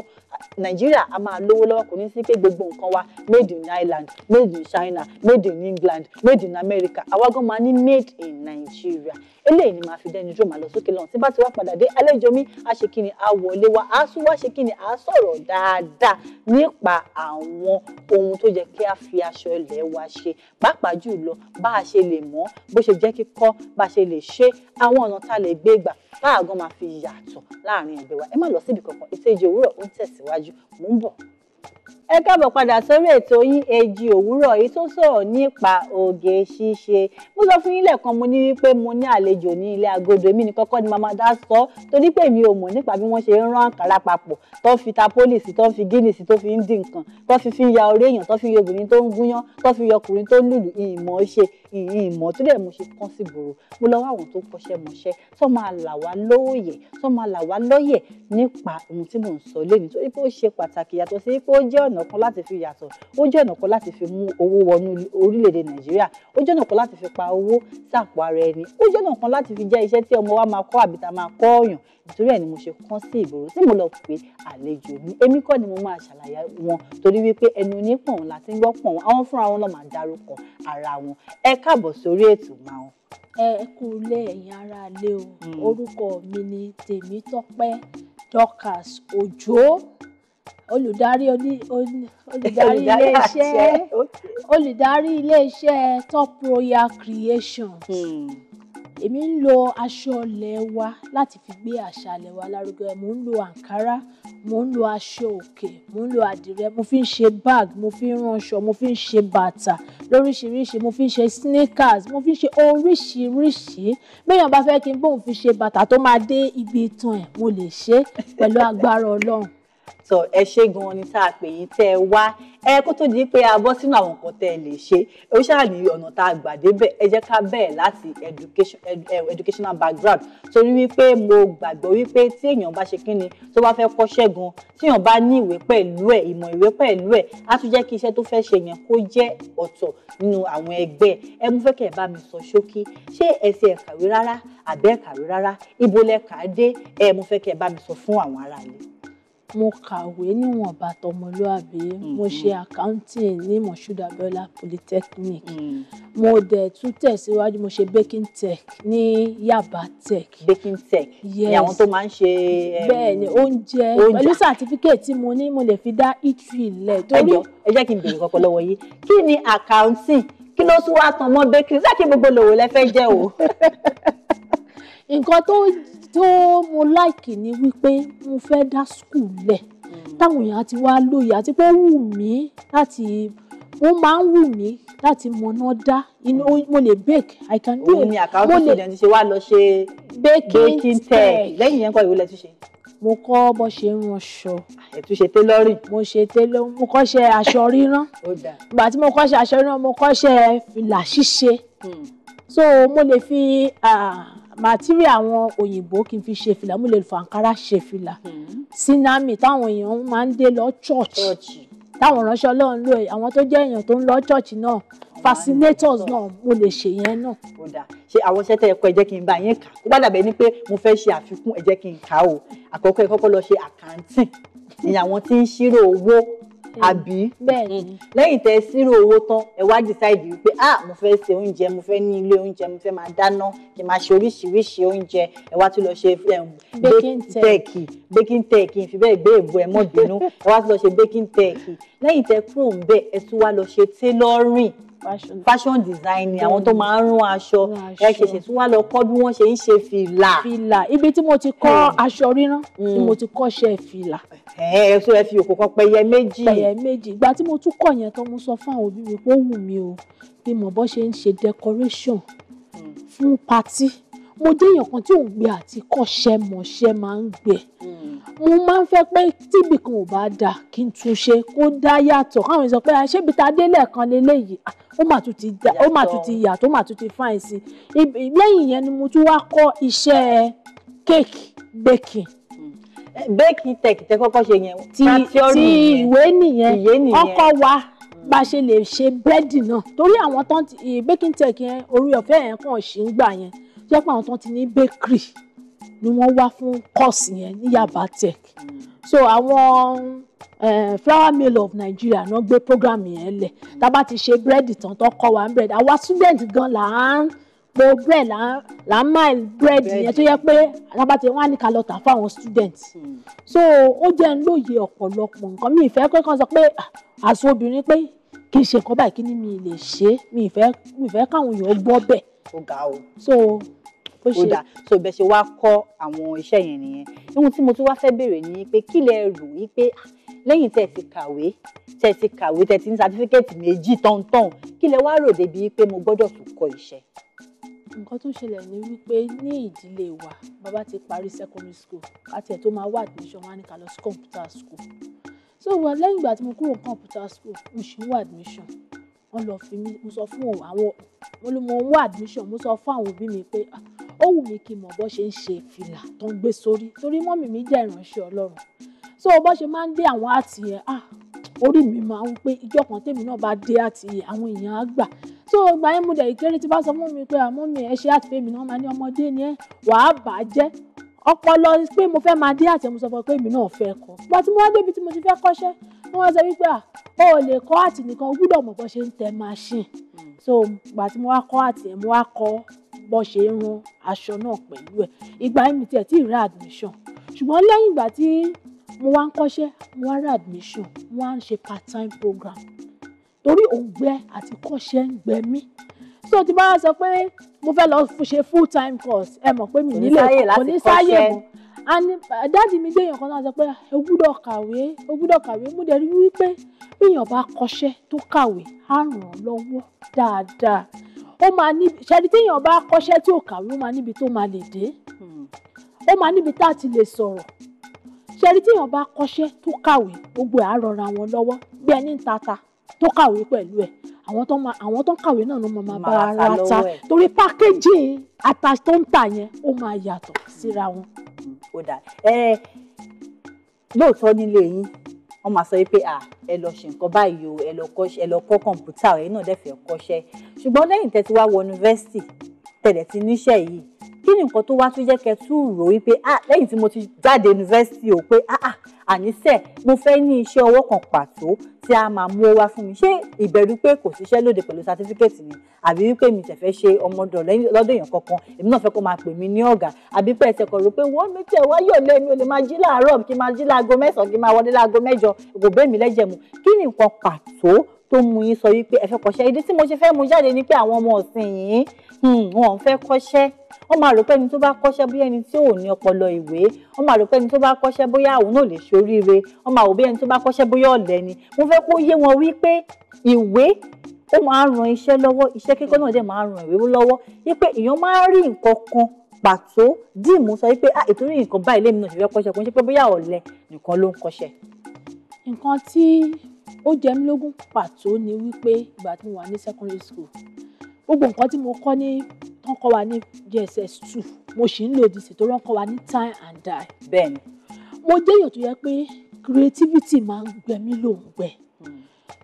Nàìjíríà a máa lówó lọ́wọ́, kò ní sí pé gbogbo nǹkan wa made in Ireland, made in China, made in England, made in America, àwa gan máa ní made in Nigeria. Eléyìí ni màá fi dẹ́ni dúró màá lọ sókè lọ́hùn. Tí bá ti wá padà dé, àlejò mi á ṣe kí ni a wọlé wa, á tún wá ṣe kí ni a sọ̀rọ̀ dáadáa nípa àwọn ohun tó jẹ́ kí a fi aṣọ ilẹ̀ wa ṣe, pàápàá jùlọ bá a ṣe lè mọ̀, bó ṣe jẹ́ kíkọ́, bá a ṣe lè ṣe, àwọn ọ̀nà tá a lè gbé gbà táà gan máa fi yàtọ̀ láàrin ẹgbẹ́ wa. Ẹ má lọ síbi kankan, Ètò Èjì Òwúrọ̀ ó ń tẹ̀síwájú, mò ń bọ̀. Ẹ káàbọ̀ padà sórí ètò yín Èjì Òwúrọ̀, èyí tó sọ̀rọ̀ nípa oge ṣíṣe. Mo sọ fún yín lẹ́ẹ̀kan, mo ní wípé mo ní àlejò ní ilé agodo, èmi ní kọ́kọ́ ni màmá dá sọ, torí pé mi ò mọ̀ nípa bí wọ́n ṣe ń rán àǹkárá papọ̀, tó fi tapoli sí, tó fi gíní sí, tó fi ń dín nǹkan, tó fi ń ya orí èèyàn, tó fi ń ya obìnrin tó ń gúnyán, tó fi ń ya ọkùnrin tó ń lùlù, ìmọ̀ ṣe ìmọ̀ tó dẹ̀ mo ṣe kán sí gbòòrò. Mo lọ wá àwọn tó kọ́ṣẹ́ mọṣẹ́ tó máa là wá lóye, tó máa là wá lóye nípa ohun tí mò ń sọ lónìí, torí pé ó ṣe pàtàkì, yàtọ̀ sí pé ó jẹ́ ọ̀nà kan láti fi yàtọ̀, ó jẹ́ ọ̀nà kan láti fi mú owó wọnú orílẹ̀-èdè Nàìjíríà, ó jẹ́ ọ̀nà kan láti fi pa owó sàpò ara ẹni, ó jẹ́ ọ̀nà kan láti fi jẹ́ iṣẹ́ tí ọmọ wa máa kọ́ àbí tá máa kọ́ ọ̀yàn. Nítorí ẹ̀ ni mo ṣe kán sí ìgboro tí mo lọ pé àlejò mi, èmi kọ́ ni mo máa ṣàlàyé wọn, torí wípé ẹnu onípọ̀n láti ń gbọ́ pọ̀n wọn, àwọn fúnra wọn ló máa dárúkọ ara wọn. Ẹ káàbọ̀ sórí ètò máa wọn. Ẹ kú ilé ẹ̀yin ará ilé o. Orúkọ mi ni Tèmítọ́pẹ́ Dorcas Òjó, olùdarí iléeṣẹ́ Top Royal Creations. Èmi ń lo aṣọ ilẹ̀ wa láti fi gbé àṣà ilẹ̀ wa lárugẹ. Mo ń lo àǹkárá, mo ń lo aṣọ òkè, mo ń lo àdìrẹ, mo fi ń ṣe bag, mo fi ń ránṣọ, mo fi ń ṣe bàtà lóríṣiríṣi, mo fi ń ṣe sneakers, mo fi ń ṣe oríṣiríṣi. Béèyàn bá fẹ́ kí n bóun fi ṣe bàtà tó máa dé ibi itan ẹ̀, mo lè ṣe pẹ̀lú agbára Ọlọ́run. So ẹ ṣé gan-an ni tá a pè yín tẹ́ ẹ wá. Kó tó di pé a bọ́ sínú àwọn nǹkan tẹ́ ẹ lè ṣe, ó ṣáà ní ọ̀nà tá a gbà débẹ̀. Ẹ jẹ́ ká bẹ̀rẹ̀ láti educational background, torí wípé mo gbàgbọ́ wípé tí èèyàn bá ṣe kíni tó bá fẹ́ kọ́ṣẹ́ gan, tí èèyàn bá ní ìwé pẹ̀lú ẹ̀, ìmọ̀ ìwé pẹ̀lú ẹ̀, á tún jẹ́ kí iṣẹ́ tó fẹ́ ṣe yẹn kó jẹ́ ọ̀tọ̀ nínú àwọn ẹgbẹ́. Ẹ mú fẹ́ kẹ́ ẹ bá mi sọ ṣókí, ṣé ẹ ti ẹ̀ kàwé rárá àbẹ́ kàwé rárá, ibo lẹ kà á dé? Mú fẹ́ kẹ́ ẹ bá mi sọ fún àwọn aráalé. Mo kàwé níwọ̀nba tọmọlúàbí, mo ṣe accounting ní Moshood Abiola Polytechnic, mo dẹ̀ tún tẹ̀síwájú, mo ṣe baking tech ní Yaba Tech. Baking tech ni àwọn tó máa ń ṣe bẹ́ẹ̀ ni oúnjẹ, pẹ̀lú certificate tí mo ní, mo lè fi dá eatery lẹ̀. Ẹ jẹ́ kí n béèrè kọ́kọ́ lọ́wọ́ yìí, kí ni accounting, kí ló tún wá tan mọ́ bakery, sáà kí gbogbo lòwò lẹ fẹ́ jẹ́ o. Nǹkan tó mo like ni wípé mo fẹ́ dá school lẹ̀ táwọn èèyàn ti wá lóye, àti pé ó máa ń wù mí láti mọ̀nà dá. Mo lè bake, I can do it. Òun ni accounting student ṣe wá lọ ṣe baking tech. Lẹ́yìn yẹn kọ́ ìwé lẹ tún ṣe? Mo kọ́ bó ṣe ń ránṣọ. Ẹ tún ṣe tailoring? Mo ṣe tailoring, mo kọ́ṣẹ́ aṣọ rírán. Ìgbà tí mo kọ́ṣẹ́ aṣọ rírán, mo kọ́ṣẹ́ fìlà ṣíṣe. So mo lè fi material àwọn òyìnbó kí n fi ṣe fìlà, mo lè fa àǹkárá ṣe fìlà. Sinami táwọn èèyàn máa ń dé lọ church, táwọn ránṣọ Ọlọ́run lò, àwọn tó jẹ́ èèyàn tó ń lọ church náà, fascinators náà, mo lè ṣe yẹn náà. Ṣé àwọn iṣẹ́ tẹ́ ẹ kọ́ ẹ jẹ́ kí n bá yín kà? Tó bá dàbẹ̀ ni pé mo fẹ́ ṣe àfikún, ẹ jẹ́ kí n kà o. Àkọ́kọ́ ẹ kọ́kọ́ lọ ṣe accounting, ìyẹn àwọn tí ń ṣírò owó, àbí? Bẹ́ẹ̀ni. Lẹ́yìn tẹ́ ṣírò owó tán, ẹ wá decide wípé mo fẹ́ ṣe oúnjẹ, mo fẹ́ ní ilé oúnjẹ, mo fẹ́ máa dáná, kí n máa ṣe oríṣiríṣi oúnjẹ. Ẹ wá tún lọ ṣe baking tech, kí n fi bẹ́ẹ̀ gbé èbó ẹ mọ́ bínú. Ẹ wá tún lọ ṣe baking tech. Lẹ́yìn tẹ́ kúrò ń bẹ̀, ẹ tún wá lọ ṣe tailoring, fashion design, àwọn tó máa ń rán aṣọ. Ẹ ṣẹ̀ṣẹ̀ tún wá lọ kọ́ bí wọ́n ṣe ń ṣe fìlà. Ibi tí mo ti kọ́ aṣọ rírán ni mo ti kọ́ṣẹ́ fìlà. Ẹ fi òkò kan pẹyẹ méjì. Ìgbà tí mo tún kọ́ yẹn tán, mo sọ fún àwọn òbí mi pé ó wù mí o bí mo bọ́ ṣe ń ṣe decoration fún party. Mo jẹ́ èèyàn kan tí ò ń gbé àti kọ́ṣẹ́ mọṣẹ́ máa ń gbé. Mo máa ń fẹ́ pé tíbì kan ò bá dà kí n tún ṣe kó dá yàtọ̀, káwọn èèyàn sọ pé ṣébi tá a dé lẹ́ẹ̀kan leléyìí, ó mà tún ti yàtọ̀, ó mà tún ti fine sí. Lẹ́yìn yẹn ni mo tún wá kọ́ iṣẹ́ cake baking. Baking tech tẹ́ kọ́kọ́ ṣe yẹn, ti ìwé nìyẹn, ọkọ wa bá ṣe lè ṣe búrẹ́dì náà, torí àwọn tán ti baking tech yẹn, orí ọ̀fẹ́ yẹn kàn ṣì ń gbà yẹn, jẹ́ pé àwọn tán ti ní bakery ni wọ́n wá fún course yẹn ní Yaba Tech. So àwọn Flour Mill of Nigeria náà gbé program yẹn lẹ̀. Tá bá ti ṣe bread tán tó kọ́ wa bread, àwa student gan là ń po bread là ń mile bread yẹn tó yẹ pé tá ti wọ́n á ní ká lọ tà fún àwọn student. So ó jẹ́ ń lóye ọ̀pọ̀lọpọ̀ nǹkan. Mi ìfẹ́ kọ́kọ́ sọ pé àṣọ obìnrin pé kì í ṣe nǹkan báyìí kí ni mi lè ṣe, mi ìfẹ́ káwọn èèyàn gbọ́ bẹ́ẹ̀. Ó ga o. So ó dà, so bẹ́ẹ̀ ṣe wá kọ́ àwọn iṣẹ́ yẹn nìyẹn. Ohun tí mo tún wá fẹ́ béèrè ni pé kí lẹ rò wípé lẹ́yìn tẹ́ ti kàwé tẹ́ ti ní sátífíkẹ́ẹ̀tì méjì tọ̀ntọ̀n, kí lẹ wá rò débi pé mo gbọ́dọ̀ tún kọ́ iṣẹ́? Nǹkan tó ṣẹlẹ̀ ni wípé ní ìdílé wa bàbá ti parí secondary school àti ẹ̀ tó máa wá admission wá ní ká lọ sí computer school. So lẹ́yìn ìgbà tí mo kúrò computer school mo ṣì ń wá admission. Wọ́n lọ fi mí, mo sọ fún àwọn mo wá admission, mo sọ fún àwọn òbí mi pé ó wù mí kí n mọ̀ bó ṣe ń ṣe fìlà tó ń gbé sórí torí mọ́mì mi jẹ́ ìránṣẹ́ Ọlọ́run. So bó ṣe máa ń dé àwọn àti yẹn orí mi máa ń pé ìjọ kan tèmi náà bá dé àti yẹn àwọn èèyàn á gbà. So ìgbà yẹn mo dẹ̀ ìkéré tí bá sọ fún mi pé mọ́mì ẹ ṣe àti fèmí náà máa ní ọmọdé ni ẹ wàá bàjẹ́ ọpọlọ pé mo fẹ́ máa dé àti mo sọ fún pé èmi náà fẹ́ kọ́. Ìgbà tí mo wá débi tí mo ti fẹ́ kọ́ṣẹ́ wọ́n sọ wípé o lè kọ́ àti nìkan o gbúdọ̀ mọ̀ bó ṣe ń tẹ machine. So ìgbà tí mo wá kọ́ àti ẹ̀ mo wá kọ́ bó ṣe ń rán aṣọ náà pẹ̀lú ẹ̀. Ìgbà yẹn mi tiẹ̀ tí ì rí admission, ṣùgbọ́n lẹ́yìn ìgbà tí mo wá ń kọ́ṣẹ́ mo wá rí admission, mo wá ń ṣe part time program torí òǹgbẹ àti kọ́ṣẹ́ ń gbẹ mí. So tí bá sọ pé mo fẹ́ lọ ṣe full time course ẹ mọ̀ pé mi nílé kò ní sáyè mọ́. And dáàdi mi déyàn kan náà sọ pé o gbúdọ̀ kàwé mo dẹ̀ rí wípé bí èèyàn bá kọ́ṣẹ́ tó kàwé á ràn án lọ́wọ́ dáadáa. Ó máa ní ṣẹ́ni tí èèyàn bá kọ́ṣẹ́ tí ò kàwé ó máa níbi tó máa lè dé, ó máa níbi tá a ti lè sọ̀rọ̀. Ṣẹ́ni tí èèyàn bá kọ́ṣẹ́ tó kàwé gbogbo ẹ̀ á rọra wọn lọ́wọ́ bí ẹni ń tata tó kàwé pẹ̀lú ẹ̀. Àwọn tó ń kàwé náà ló máa bá ara ta torí pákéjì ata tó ń tà yẹn ó máa yàtọ̀ síra wọn. Ó dà lóòótọ́ nílé yín wọ́n máa sọ pé ẹ lọ ṣe nǹkan báyìí o, ẹ lọ kọ́ kọ̀ǹpútà ẹ̀yin náà dẹ̀ fẹ́ kọ́ṣẹ́, ṣùgbọ́n lẹ́yìn tẹ́ ti wá wọ yunifásitì tẹ̀lẹ̀ ti níṣẹ́ yìí, kí ni nǹkan tó wá tún jẹ́ kẹ́ tún rò wípé lẹ́yìn tí mo ti jáde yunifásitì o pé àníṣe mo fẹ́ ní iṣẹ́ ọwọ́ kan pàtó tí a máa mú wá fún mi? Ṣé ìbẹ̀rù pé kò síṣẹ́ lóde pẹ̀lú sátífíkẹ́ẹ̀tì ni, àbí wípé mi tẹ̀ fẹ́ ṣe ọmọdọ̀ lọ́dọ̀ èèyàn kankan èmi náà fẹ́ kó máa pè mí ní ọ̀gá, àbí pé ẹ̀sẹ̀ kan rò pé wọ́n mi tẹ̀ wá yọ̀ lẹ́nu olè máa jí láàárọ̀ kí máa jí láago 9 kí máa wọlé láago 8 kò bẹ́ẹ̀ mi lẹ́jẹ̀ mu? Kí ni nǹkan pàtó tó mú yín sọ wípé ẹ fẹ́ kọ́ṣẹ́? Ìdí tí mo ṣe fẹ́ mú jáde ni pé àwọn ọmọ ọ̀sìn yìí wọn ò fẹ́ kọ́ṣẹ́. Wọ́n máa rò pé ẹni tó bá kọ́ṣẹ́ bóyá ẹni tí ò ní ọpọlọ ìwé, wọ́n máa rò pé ẹni tó bá kọ́ṣẹ́ bóyá òun náà lè ṣoríire, wọ́n máa rò bí ẹni tó bá kọ́ṣẹ́ bóyá ọ̀lẹ ni. Mo fẹ́ kó yé wọn wípé ìwé ó máa ń ran iṣẹ́ lọ́wọ́, iṣẹ́ kíkọ́ náà dẹ̀ máa ń ran ìwé lọ́wọ́, wípé èèyàn máa ń rí nǹkan kan pàtó dìmú sọ wípé ìtorí nǹkan báyìí lèmi náà ṣe fẹ́ kọ́ṣẹ́, kò ń ṣe pé bóyá ọ̀lẹ nìkan ló ń kọ́ṣẹ́. Nǹkan tí ó jẹ mí lógún pàtó ni wípé ìgbà tí mo wà ní secondary school gbogbo nǹkan tí mo kọ́ ní tán kọ́ wa ní JSS 2 mo ṣì ń lò dìsì tó rán kọ́ wa ní tie and dye. Bẹ́ẹ̀ni. Mo jẹ́ èèyàn tó yẹ pé creativity máa ń gbẹ mí lóǹgbẹ.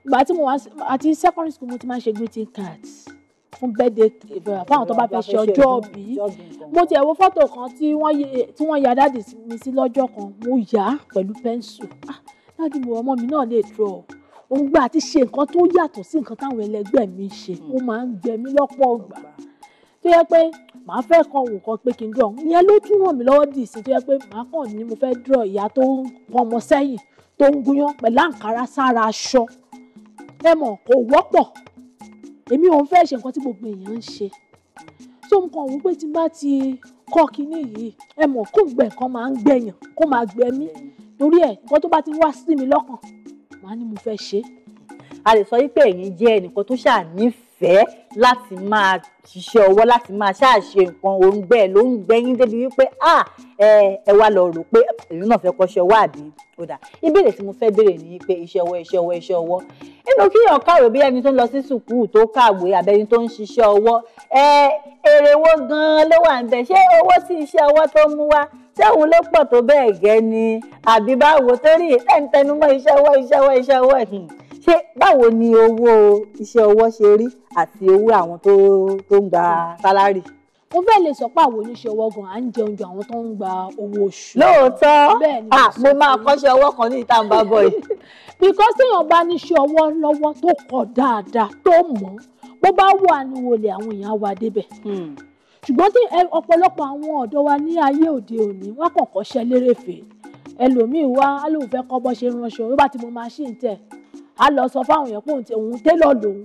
Ìgbà tí mo wá àti secondary school mo ti máa ń ṣe greeting cards fún birthday fáwọn tó bá fẹ́ ṣe ọjọ́ ìbí. Mo ti ẹ̀ wo fọ́tò kan tí wọ́n ya dáàdì mi sí lọ́jọ́ kan, mo yà á pẹ̀lú pẹ́ńsù. Dáàdì mi ọmọ mi náà lè draw. Òun gbà àti ṣe nǹkan tó yàtọ̀ sí nǹkan táwọn ẹlẹgbẹ́ mi ṣe ó máa ń gbẹ mí lọ́pọ̀ ọgbà tó yẹ pé màá fẹ́ kàn wò kan pé kí n draw ìyẹn ló tún ràn mí lọ́wọ́ dì sí tó yẹ pé màá kàn ní mo fẹ́ draw ìyá tó ń pọnmọ sẹ́yìn tó ń gúnyán pẹ̀lú àǹkárá sára aṣọ ẹ mọ̀ kò wọ́pọ̀ èmi ò ń fẹ́ ṣe nǹkan tí gbogbo èèyàn ń ṣe tó ń kàn wò pé tí n bá ti kọ́ kinní yìí ẹ mọ̀ kó gbẹ nǹkan máa ń gbẹ̀yàn kó máa gbẹ mí torí ẹ̀ nǹkan tó bá ti wá sí mi lọ́kàn màá ní mo fẹ́ ṣe. A lè sọ wípé ẹ̀yin jẹ́ ẹnìkan tó ṣáà nífẹ̀ẹ́ láti máa ṣiṣẹ́ ọwọ́ láti máa ṣáà ṣe nǹkan òǹgbẹ ló ń gbẹ́yìn débi wípé ẹ wá lọ rò pé èmi náà fẹ́ kọ́ṣẹ́ ọwọ́ àbí ó dà. Ìbéèrè tí mo fẹ́ béèrè ni pé iṣẹ́ ọwọ́ nínú kíyàn kàwé bí ẹni tó ń lọ sí sùkúù tó kàwé àbẹ́ni tó ń ṣiṣẹ́ ọwọ́ èrè wo gan-an ló wà ń bẹ̀? Ṣé owó tí iṣẹ́ ọwọ́ tó mú wá ṣé òun ló pọ̀ tó bẹ́ẹ̀ gẹ́ ni àbí báwo? Torí tẹnumọ́ iṣẹ́ ọwọ́ ṣé báwo ni owó iṣẹ́ ọwọ́ ṣe rí àti owó àwọn tó ń gba sálárì? mo fẹ́ lè sọ pé àwọn oníṣẹ́ ọwọ́ gan à ń jẹun ju àwọn tó ń gba owó oṣù. lóòótọ́ mo máa kọ́ṣẹ́ ọwọ́ kan ní ìta ń bá bọ̀ yìí. because téèyàn bá níṣẹ́ ọwọ́ lọ́wọ́ tó kọ̀ dáadáa tó mọ̀ bó bá wà ní wọlé àwọn èèyàn wá débẹ̀. ṣùgbọ́n tí ọ̀pọ̀lọpọ̀ àwọn ọ̀dọ́ wa ní ayé òde òní wọ́n kàn kọ́ṣẹ́ lérèfé ẹlòmíì wá á lóun fẹ́ kọ́ bọ́ ṣe ránṣọ ló bá ti mọ machine tẹ̀ á lọ sọ fáwọn èèyàn pé òun télọ̀ lòun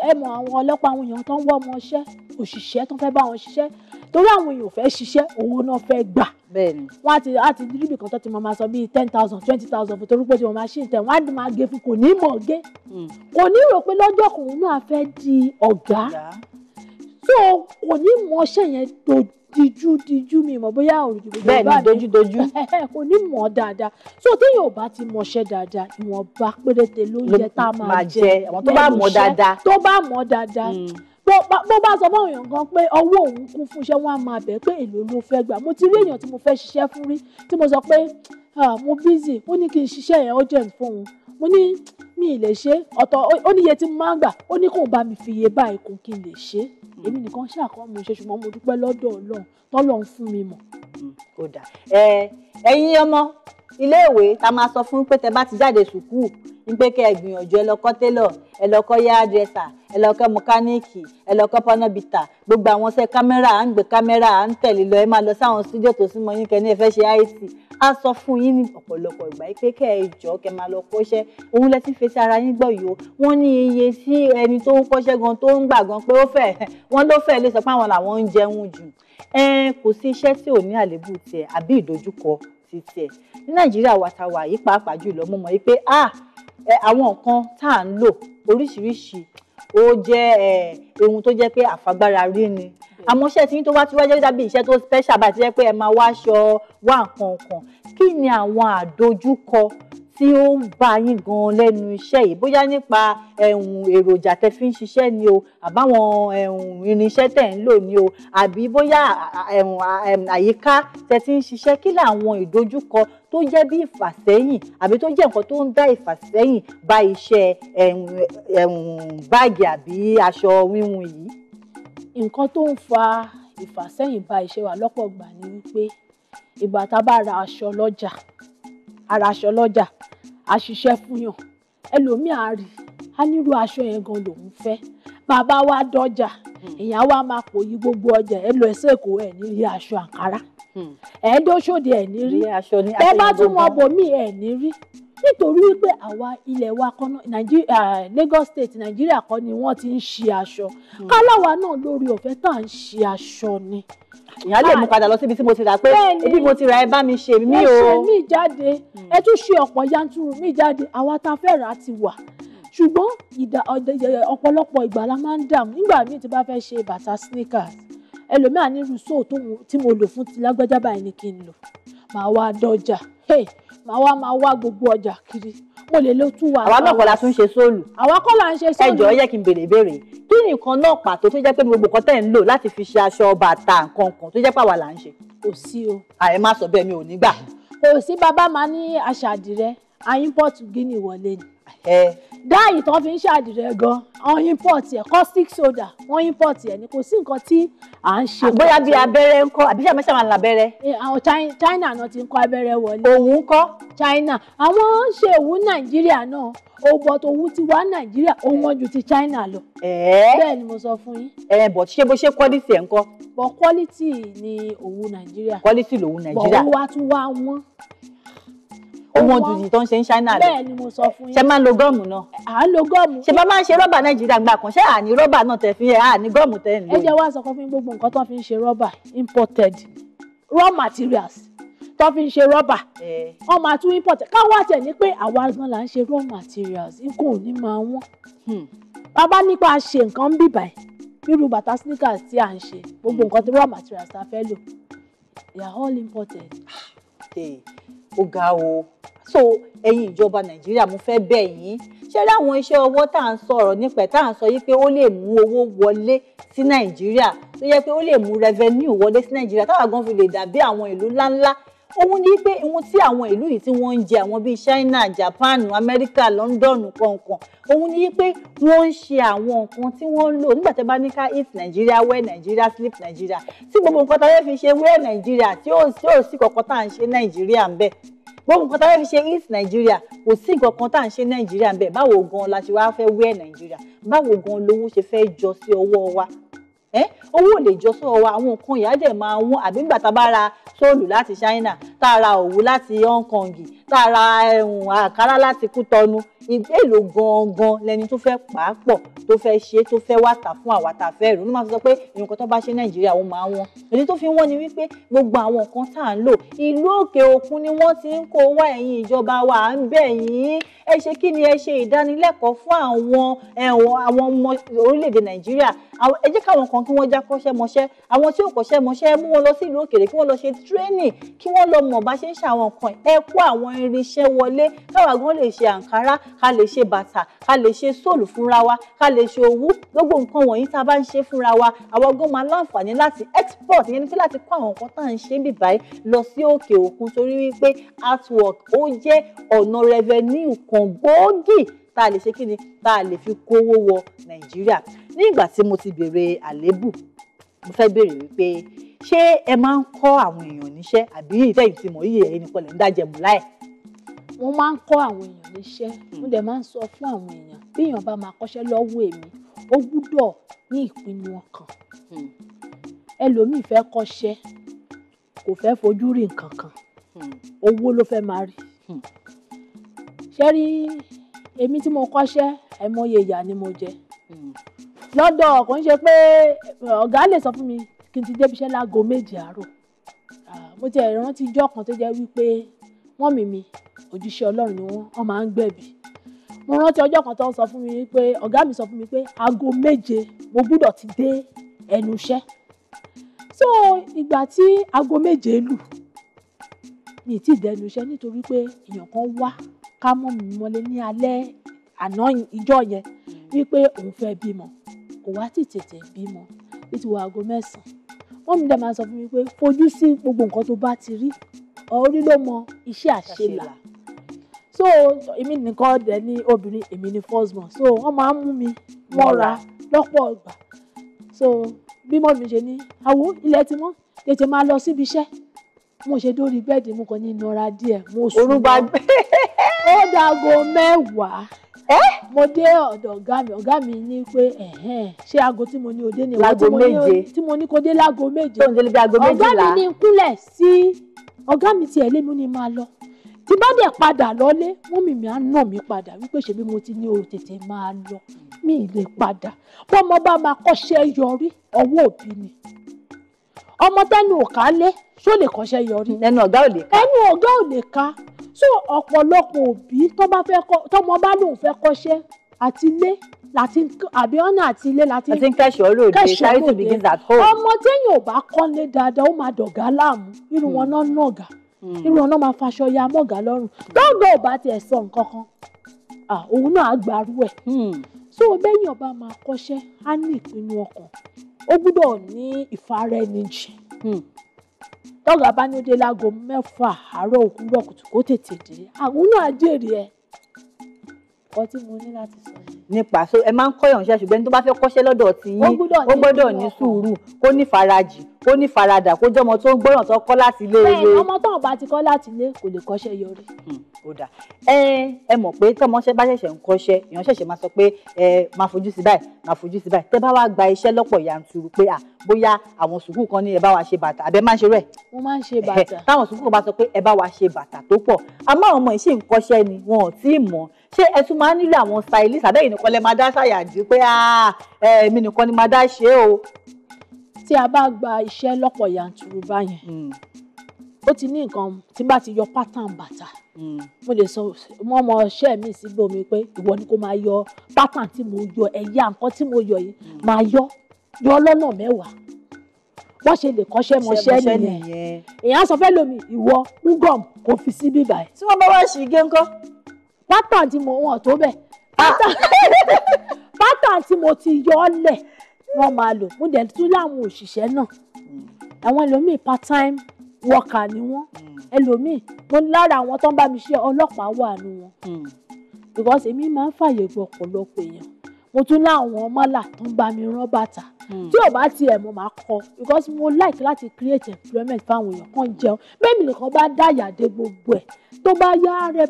ẹ mọ àwọn ọlọ́pàá àwọn èèyàn tó ń wọ́ ọmọ iṣẹ́ òṣìṣẹ́ tó fẹ́ bá wọn ṣiṣẹ́ torí àwọn èèyàn ò fẹ́ ṣiṣẹ́ owó náà fẹ́ gbà. bẹ́ẹ̀ni. wọ́n á ti ríbi kan tó ti máa sọ bíi 10,000 20,000 fún torí pé tí wọ́n machine tẹ̀ wọ́n á máa gé fún kò ní mọ̀ gé kò ní rò pé lọ́jọ́ kan òun náà fẹ́ di ọ̀gá so kò ní mọ̀ ṣẹ́ yẹn díjú mi mọ̀ bóyá òrùjù bẹ́ẹ̀ni dojú kò ní mọ̀ dáadáa so téèyàn ò bá ti mọṣẹ́ dáadáa ìwọ̀nba péréte lóúnjẹ tá a máa jẹ àwọn tó bá mọ̀ dáadáa bó bá sọ fún èèyàn gan pé ọwọ́ òun kún fún iṣẹ́ wọn á máa bẹ̀ pé èlò ló fẹ́ gbà mo ti rí èèyàn tí mo fẹ́ ṣiṣẹ́ fún rí tí mo sọ pé mo busy ó ní kí n ṣiṣẹ́ yẹn urgent fún òun mo ní mi ì lè ṣe ọ̀tọ̀ ó níye tí mo máa ń gbà ó ní kó bá mi fi iye báyìí kún kí n lè ṣe èmi nìkan ṣàkọ́ mo ṣe ṣùgbọ́n mo dúpẹ́ lọ́dọ̀ Ọlọ́run tọ́lọ́run fún mi mọ̀. ó dà ẹ̀yin ọmọ iléèwé ta máa sọ fún pé tẹ bá ti jáde sùkúù ní pé kẹ́ ẹ gbìyànjú ẹ lọ kọ́ télọ̀ ẹ lọ kọ́ yáàdírẹ́sà ẹ lọ kọ́ mọkáníìkì ẹ lọ kọ́ pọ́nọ́bìtà gbogbo àwọn ṣe kámẹ́rà à ń gbé kámẹ́rà à ń tẹ̀lé lọ ẹ máa lọ sáwọn stúdíò tó súnmọ́ yín kẹ́ ní ẹ fẹ́ ṣe IT a sọ fún yín ní ọ̀pọ̀lọpọ̀ ìgbà yìí pé kẹ́ ẹ jọ kẹ́ máa lọ kọ́ṣẹ́ òun lẹ ti fèsì ara yín gbọ́ yìí o wọ́n ní iye sí ẹni tó ń kọ́ṣẹ́ gan tó ń gbà gan pé ó fẹ́ wọ́n ló fẹ́ lè sọ pé àwọn làwọn ń jẹun jù kò sí iṣẹ́ tí ò ní àléébù tiẹ̀ àbí ìdojúkọ ti tiẹ̀ ní Nàìjíríà wa ta wà yìí pàápàá jùlọ mo mọ̀ yìí pé àwọn nǹkan tá à ń lò oríṣiríṣi ó jẹ́ ohun tó jẹ́ pé àfagbára rí ni àmọ́ iṣẹ́ tí yín tó wá tí wá jẹ́ dàbí iṣẹ́ tó special bá ti jẹ́ pé ẹ máa wá aṣọ wá nǹkan kan kí ni àwọn àdojúkọ tí ó ń bá yín gan lẹ́nu iṣẹ́ yìí bóyá nípa èròjà tẹ́ fi ń ṣiṣẹ́ ni o àbáwọn irinṣẹ́ tẹ́ ń lò ni o àbí bóyá àyíká tẹ́ ti ń ṣiṣẹ́ kí làwọn ìdojúkọ tó jẹ́ bí ìfàsẹ́yìn àbí tó jẹ́ nǹkan tó ń dá ìfàsẹ́yìn bá iṣẹ́ báàgì àbí aṣọ wíwun yìí. nǹkan tó ń fa ìfàsẹ́yìn bá iṣẹ́ wa lọ́pọ̀ ìgbà ni wípé ìgbà tá a bá ra aṣọ lọ́jà a ṣiṣẹ́ fún yàn ẹlòmíì á rí a nírú aṣọ yẹn gan lòún fẹ́ bàbá wa dọ́jà èèyàn wa máa pòyí gbogbo ọjà ẹ lọ ẹsẹ̀ èkó ẹ̀ ní rí aṣọ àǹkárá ẹ̀ẹ́dọ́sọ̀dì ẹ̀ ní rí ẹ bá tún wọn bòmí ẹ̀ ní rí nítorí wípé àwa ilẹ̀ wa kan náà Lagos State Nàìjíríà kan ni wọ́n ti ń ṣe aṣọ káláwa náà lórí ọ̀fẹ́ tá à ń ṣe aṣọ ni. ìyá lè mú padà lọ síbi tí mo ti rà pé ibi mo ti rà ẹ bá mi ṣe mí o. ẹ ṣe mí jáde ẹ tún ṣe ọ̀pọ̀ yanturu mí jáde àwa tá a fẹ́ rà á ti wà ṣùgbọ́n ọ̀pọ̀lọpọ̀ ìgbà la máa ń dààmú nígbà míì tí bá fẹ́ ṣe bàtà sneakers ẹlòmíà ní irú tí mo lò fún ti lágbájá báyìí ni kí n lò màá wá dọ́jà máa wá gbogbo ọjà kiri mo lè lo 2 hours. àwa náà kọ́ la tún ṣe sóòlù. àwa kọ́ la ń ṣe sóòlù. ẹ jọ̀ọ́ yẹ kí n béèrè ìbéèrè kí ni nǹkan náà pàtó tó jẹ́ pé gbogbo nǹkan tẹ̀ ń lò láti fi ṣe aṣọ bàtà nǹkan kan tó jẹ́ pé àwa là ń ṣe. kò sí o. ààrẹ má sọ bẹ́ẹ̀ mi ò ní gbà. kò sí bàbá máa ní aṣọ àdìrẹ a import Guinea wọlé ni. dáàyì tó fi ń ṣàdìrẹ gan wọ́n import ẹ̀ caustic soda wọ́n import ẹ̀ ni kò sí nǹkan tí à ń ṣe. bóyá bí abẹ́rẹ́ ń kọ́ àbí ṣe àmọ́ṣẹ́ máa ń labẹ́rẹ́. àwọn China náà ti ń kọ́ abẹ́rẹ́ wọlé. òwú ń kọ́. China àwọn ń ṣe òwú Nàìjíríà náà òbọ̀ tó òwú ti wá Nàìjíríà ó wọ́n ju ti China lọ. bẹ́ẹ̀ ni mo sọ fún yín. bọ̀ ṣé bó ṣe quality ẹ̀ ń kọ́. bọ̀ quality ni òwú Nàìjíríà. quality lòwú Nàìjíríà. bọ̀ òwú wa tún wá wọ́n. Owó jùjì tó ń ṣe ń China lọ. bẹ́ẹ̀ ni mo sọ fún yín. ṣe máa ń lo gọ́ọ̀mù náà. à ń lo gọ́ọ̀mù. ṣe bá máa ń ṣe rọ́bà Nàìjíríà gbà kan ṣé àní rọ́bà náà tẹ̀ fi ẹ̀ àní gọ́ọ̀mù tẹ̀ ń lò. ẹ jẹ́ wá sọ fún mi gbogbo nǹkan tó fi ń ṣe rọ́bà imported raw materials tó fi ń ṣe rọ́bà wọ́n máa tún import káwá tẹ̀ ní pé àwa gan la ń ṣe raw materials nǹkan ò ní máa wọ́n. bàbá nípa ṣe nǹkan bíbà irú bàtà sneakers tí à ń ṣe gbogbo nǹkan tí raw materials ta fẹ́ lò they are all imported. ó ga o so ẹ̀yin ìjọba Nàìjíríà mo fẹ́ bẹ̀ yín ṣé rí àwọn iṣẹ́ ọwọ́ tá à ń sọ̀rọ̀ nípa ẹ̀ tá à ń sọ yìí pé ó lè mú owó wọlé sí Nàìjíríà tó yẹ pé ó lè mú revenue wọlé sí Nàìjíríà táwa gan fi lè dàbí àwọn ìlú ńláńlá òun ni pé ohun tí àwọn ìlú yìí tí wọ́n ń jẹ àwọn bíi China, Japan, America, London kọ̀ọ̀kan òun ni pé wọ́n ń ṣe àwọn nǹkan tí wọ́n ń lò nígbà tí a bá ní ká eat Nigeria, wear Nigeria, sleep Nigeria tí gbogbo nǹkan tá a fẹ́ fi ṣe wear Nigeria tí ó sì kọ̀ọ̀kan tá à ń ṣe Nigeria ń bẹ gbogbo nǹkan tá a fẹ́ fi ṣe eat Nigeria kò sí nǹkan kan tá à ń ṣe Nigeria ń bẹ báwo gan la ṣe wá fẹ́ wear Nigeria báwo gan lówó ṣe fẹ́ jọ sí ọwọ́ wa owó ò lè jọ sọ́wọ́ wa àwọn nǹkan ìyá dẹ̀ máa wọ́n àbí nígbà tá a bá ra sóòlù láti China tá a ra òwú láti Hong Kong tá a ra àkàrà láti Kútọ́nù èlò gangan lẹni tó fẹ́ pàápọ̀ tó fẹ́ ṣe tó fẹ́ wá tà fún àwa tá a fẹ́ rò ní máa sọ pé nǹkan tó bá ṣe Nàìjíríà ó máa wọ́n èyí tó fi wọ́n ni wípé gbogbo àwọn nǹkan tá à ń lò ìlú òkè òkun ni wọ́n ti ń kó wá ẹ̀yin ìjọba wa à ń bẹ̀ yín ẹ ṣe kí ni ẹ ṣe ìdánilẹ́kọ̀ọ́ fún àwọn ọmọ orílẹ̀-èdè Nàìjíríà ẹ jẹ́ káwọn kan kí wọ́n já kọ́ṣẹ́ mọṣẹ́ àwọn tí ò kọ́ṣẹ́ mọṣẹ́ mú wọn lọ sí ìlú òkèèrè kí wọ́n lọ ṣe training kí wọ́n lọ mọ̀ bá ṣe ń ṣe àwọn nǹkan ẹ kó àwọn irinṣẹ́ wọlé káwa gan lè ṣe àǹkárá ká lè ṣe bàtà ká lè ṣe sóòlù fúnra wa ká lè ṣe òwú gbogbo nǹkan wọ̀nyí tá a bá ń ṣe fúnra wa àwọn gan máa láǹfààní láti export ìyẹn ni pé láti kó àwọn nǹkan tá à ń ṣe bíbáyìí lọ sí òkè òkun torí wípé artwork ó jẹ́ ọ̀nà revenue kan gbòógì tá a lè ṣe kí ni tá a lè fi kówó wọ Nàìjíríà ní ìgbà tí mo ti béèrè àlébù mo fẹ́ béèrè wípé ṣé ẹ máa ń kọ́ àwọn èèyàn níṣẹ́ àbí ìtẹ́yìn tí mo yí ẹ̀yin nìkan lè ń dájẹ̀mú láì. mo máa ń kọ́ àwọn èèyàn níṣẹ́ mo dẹ̀ máa ń sọ fún àwọn èèyàn bí èèyàn bá máa kọ́ṣẹ́ lọ́wọ́ èmi ó gbúdọ̀ ní ìpinnu ọkàn ẹlòmíì fẹ́ kọ́ṣẹ́ kò fẹ́ fojú rí nǹkan kan owó ló fẹ́ máa rí ṣé rí èmi tí mo kọ́ṣẹ́ àìmọye ìyà ni mo jẹ lọ́dọ̀ kò ń ṣe pé ọ̀gá lè sọ fún mi kí n ti débi iṣẹ́ láago 7 àárọ̀ mo ti rántí ijọ́ kan tó jẹ́ wípé mọ́mì mi òjíṣẹ́ Ọlọ́run ni wọ́n máa ń gbẹ̀bí mo rántí ọjọ́ kan tó ń sọ fún mi pé ọ̀gá mi sọ fún mi pé aago 7 mo gbúdọ̀ ti dé ẹnu iṣẹ́ so ìgbà tí aago 7 lù mi ì tí ì dẹnu iṣẹ́ nítorí pé èèyàn kan wá ká mọ́ mi mọ́lé ní alẹ́ àná ìjọ yẹn wípé òun fẹ́ bímọ kò wá tí tètè bímọ títí wọ aago 9 wọ́n mi dẹ̀ máa sọ fún mi pé fojú sí gbogbo nǹkan tó bá ti rí orí ló mọ iṣẹ́ àṣelà so èmi nìkan dẹ̀ ní obìnrin èmi ní first born so wọ́n máa ń mú mi mọ́ra lọ́pọ̀ ìgbà so bí mọ́ mi ṣe ní àwo ilẹ̀ ti mọ́ tètè máa lọ síbi iṣẹ́ mo ṣe dórí bẹ́ẹ̀dì mo kàn ní ìnara díẹ̀ mo sùn ó dago 10 mo dé ọ̀dọ̀ ọ̀gá mi ní pé ṣé aago tí mo ní òde ní ìwọ tí mo ní kó dé láago 7 ọ̀gá mi ní kúnlẹ̀ sí ọ̀gá mi tiẹ̀ lé mi ní máa lọ tí bá dẹ̀ padà lọ́lé wọ́n mi á nà mí padà wípé ṣebí mo ti ní o tètè máa lọ mi ì lè padà bọ́mọ bá máa kọ́ṣẹ́ yọrí ọwọ́ òbí ni ọmọ tẹ́nu ò ká lé ṣó lè kọ́ṣẹ́ yọrí ẹnu ọ̀gá ò lè ká so ọ̀pọ̀lọpọ̀ òbí tọ́mọ bá lóun fẹ́ kọ́ṣẹ́ àti ilé láti àbí ọ̀nà àti ilé láti ń kẹ́ṣọ̀ọ́ lóde charity begins at home. ọmọ téèyàn ò bá kọ́lé dáadáa ó máa dọ̀gá láàmú irú wọn náà nàgà irú wọn náà máa faṣọ ya mọ́gà lọ́rùn tọ́gà ò bá tiẹ̀ sọ nǹkan kan òun náà á gbàrú ẹ̀ so béèyàn bá máa kọ́ṣẹ́ á ní ìpinnu ọkàn ó gbúdọ̀ ní ìfaraẹnijìn tọ́gà bá ní ó dé láago 6 àárọ̀ òwúrọ̀ kùtù kó tètè dé àwọn náà jèrè ẹ̀ kọ́ tí mo ní láti sọ yìí. nípa so ẹ máa ń kọ́yàn ṣe ṣùgbọ́n tó bá fẹ́ kọ́ṣẹ́ lọ́dọ̀ tí yín ó gbọ́dọ̀ ní sùúrù kó ní farajì kó ní faradà kó jẹ́ ọmọ tó ń gbọ́ràn tó kọ́ láti ilé ìwé. bẹ́ẹ̀ ọmọ tó ń bá ti kọ́ láti ilé kò lè kọ́ṣẹ́ yọrí. ó dà ẹ mọ̀ pé tọmọṣẹ́ bá ṣẹ̀ṣẹ̀ ń kọ́ṣẹ́ èèyàn ṣẹ̀ṣẹ̀ máa sọ pé máa fojú sí báyìí máa fojú sí báyìí tẹ́ bá wá gba iṣẹ́ lọ́pọ̀ yanturu pé bóyá àwọn sùkúù kan ní ẹ bá wa ṣe bàtà àbẹ máa ń ṣe rẹ̀. mo máa ń ṣe bàtà. táwọn sùkúù kan bá sọ pé ẹ bá wa ṣe bàtà tó pọ̀ àmọ́ àwọn ọmọ yìí ṣì ń kọ́ṣẹ́ ni wọn ò tí ì mọ̀ ṣé ẹ tún máa ń nílò àwọn stylist àbẹ́yìn nìkan lẹ máa dá ṣàyàdí pé èmi nìkan ni máa dá ṣe o. tí a bá gba iṣẹ́ lọ́pọ̀ yanturu báyẹn ó ti ní nǹkan tí bá ti yọ pattern bàtà mo lè sọ mọ́ ọmọ ọṣẹ́ mi síbòmí pé ìwọ ni kó máa yọ pattern tí mo yọ ẹ̀yà nǹkan tí mo yọ yìí máa yọ lọ́nà 10 wọ́n ṣe lè kọ́ṣẹ́ mọṣẹ́ nìyẹn èèyàn sọ fẹ́ lómi ìwọ ngom kò fi sí bíbá ẹ̀. tí wọ́n bá wá ṣì gé ńkọ́. pattern tí mo wọ̀n tó bẹ̀ pattern tí mo ti yọ ọ́ lẹ̀ wọ́n máa lò mo dẹ̀ tún láwọn òṣìṣẹ́ náà àwọn ẹlòmíì part time worker ni wọ́n ẹlòmíì mo lára àwọn tó ń bá mi ṣe ọlọ́pàá wà nù wọn because èmi máa ń fàyè gbọ́ ọ̀pọ̀lọpọ̀ èèyàn mo tún láwọn mọ́là tó ń bá mi rán bàtà tí ò bá tiẹ̀ mo máa kọ́ because mo like láti create employment fáwọn èèyàn kan jẹun bẹ́ẹ̀ mi nìkan bá dáyà dé gbogbo ẹ̀ tó bá yá ààrẹ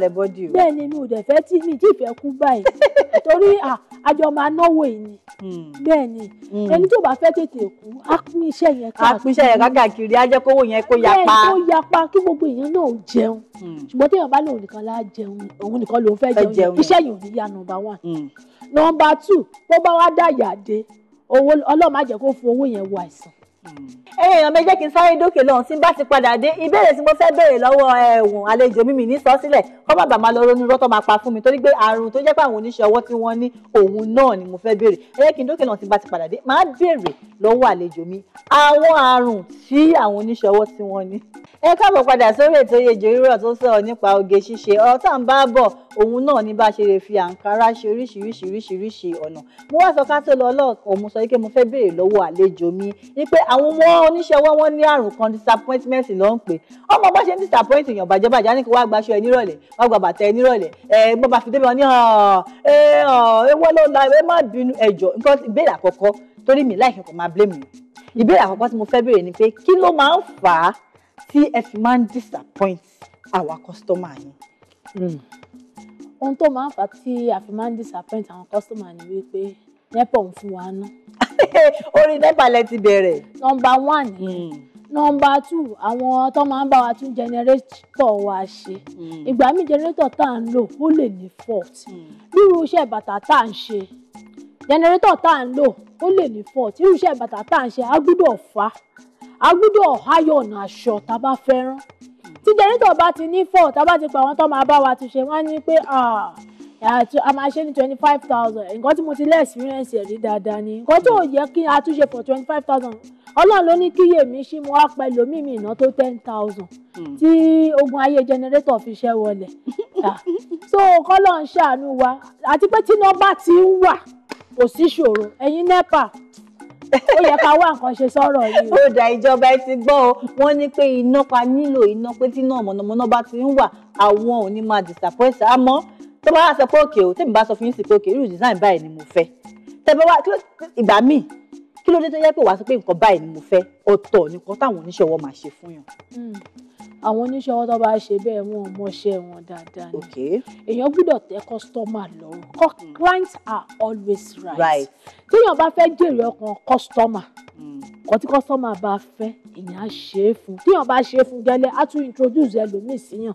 bọ́dì o bẹ́ẹ̀ ni mi ò dẹ̀ fẹ́ tí mi tí ì fẹ́ kú báyìí torí àjọ máa náwó yìí ni bẹ́ẹ̀ ni ẹni tó bá fẹ́ tètè kú á pín iṣẹ́ yẹn káàkiri á jẹ́ kówó yẹn kó yapa bẹ́ẹ̀ kó yapa kí gbogbo èèyàn náà jẹun ṣùgbọ́n téèyàn bá lóun nìkan lá jẹun òun nìkan lòun fẹ́ jẹun iṣẹ́ yìí ò ní yá number 1 number 2 bó bá wá dáyà dé owó Ọlọ́run má jẹ́ kó fún owó yẹn wọ àìsàn. Èèyàn méjì kí n sáré dókè lọ́hùn tí n bá ti padà dé ìbéèrè tí mo fẹ́ béèrè lọ́wọ́ ẹ̀wọ̀n àlejò mi ní sọ sílẹ̀ kọ́ bàbá máa lọ ronú rọ́tọ̀ máa pa fún mi torí pé àrùn tó jẹ́ pé àwọn oníṣẹ́ ọwọ́ tí wọ́n ní òun náà ni mo fẹ́ béèrè ẹ̀yẹ́ kí n dókè lọ́hùn tí n bá ti padà dé máa béèrè lọ́wọ́ àlejò mi àwọn àrùn tí àwọn oníṣẹ́ ọwọ́ tí wọ́n ní. Ẹ káàbọ̀ padà sórí ètò Ejò Rírọ̀ tó sọ̀rọ̀ nípa oge ṣíṣe ọ̀rọ̀ tá à ń bá bọ̀ òun náà ní bá ṣe lè fi àǹkárá ṣe oríṣiríṣi ọ̀nà mo wá sọ ká tó lọ ọlọ́ọ̀kan mo sọ pé mo fẹ́ béèrè lọ́wọ́ àlejò mi ní pé àwọn ọmọ oníṣẹ́ ọwọ́ wọn ní àrùn kan disappointment ló ń pè ọmọ bá ṣe ń disappoint èèyàn bàjẹ́bàjẹ́ ní kí wọ́n á gbaṣọ ẹ nírọ̀lẹ́ wọ́n á gba bàtà ẹ nírọ̀lẹ́ bọ́ bá fi débi wọn ní ewọ́ ló la ẹ má bínú ẹjọ́ nǹkan ìbéèrè àkọ́kọ́ torí mi láì kẹ́kọ̀ọ́ máa blame mi ìbéèrè àkọ́kọ́ tí mo fẹ́ béèrè ni pé kí ló máa ń fà á tí ẹ fi máa ń disappoint àwa customer yín. Ohun tó máa ń fà á tí a fi máa ń disappoint àwọn customer ni wípé NEPA ń fún wa ná. Orí NEPA lẹ ti bẹ̀rẹ̀. Number 1 nìyẹn. Number 2 àwọn tó máa ń bá wa tún generator wa ṣe. Ìgbà míì generator tá à ń lò ó lè ní fault. Bí irú iṣẹ́ bàtà tá à ń ṣe generator tá à ń lò ó lè ní fault. Irú iṣẹ́ bàtà tá à ń ṣe a gbúdọ̀ fà á gbúdọ̀ iron aṣọ tá a bá fẹ́ rán. Tí generator bá ti ní fault tá a bá ti pa àwọn tó máa bá wa tún ṣe wọ́n á ní pé a máa ṣe ní 25,000 nǹkan tí mo ti lé experience rí dáadáa ni nǹkan tó yẹ kí a tún ṣe for 25,000 Ọlọ́run ló ní kíyè mi ṣí mo wá pẹ̀lú mímì iná tó 10,000 tí ogun ayé generator fi ṣẹ́ wọlé so kọ́lọ́ ń ṣàánú wa àti pé tí iná bá ti ń wà kò sí ṣòro ẹ̀yin NEPA ó yẹ ká wá nǹkan ṣe sọ̀rọ̀ yìí. Ó dà ìjọba ẹ ti gbọ́ o wọ́n ní pé iná pa nílò iná pé tí iná mọ̀nàmọ́ná bá ti ń wà àwọn ò ní máa disappoint àmọ́ tó bá wá sọ pé òkè o tèmi bá sọ fún yín sí pé òkè irú design báyìí ni mo fẹ́ tẹ bá wá ìgbà míì kí ló dé tó yẹ pé wàá sọ pé nǹkan báyìí ni mo fẹ́ ọ̀tọ̀ nìkan táwọn oníṣẹ́ ọwọ́ máa ṣe fún yàn. Àwọn oníṣẹ́ ọwọ́ tó bá ṣe bẹ́ẹ̀ wọn ò mọṣẹ́ wọn dáadáa ni èèyàn gbọ́dọ̀ tẹ́ customer lọ́rùn clients are always right téèyàn bá fẹ́ jèrè ọkàn customer nǹkan tí customer bá fẹ́ èèyàn á ṣe é fún téèyàn bá ṣe é fún gẹ́lẹ́ á tún introduce ẹlòmíì síyàn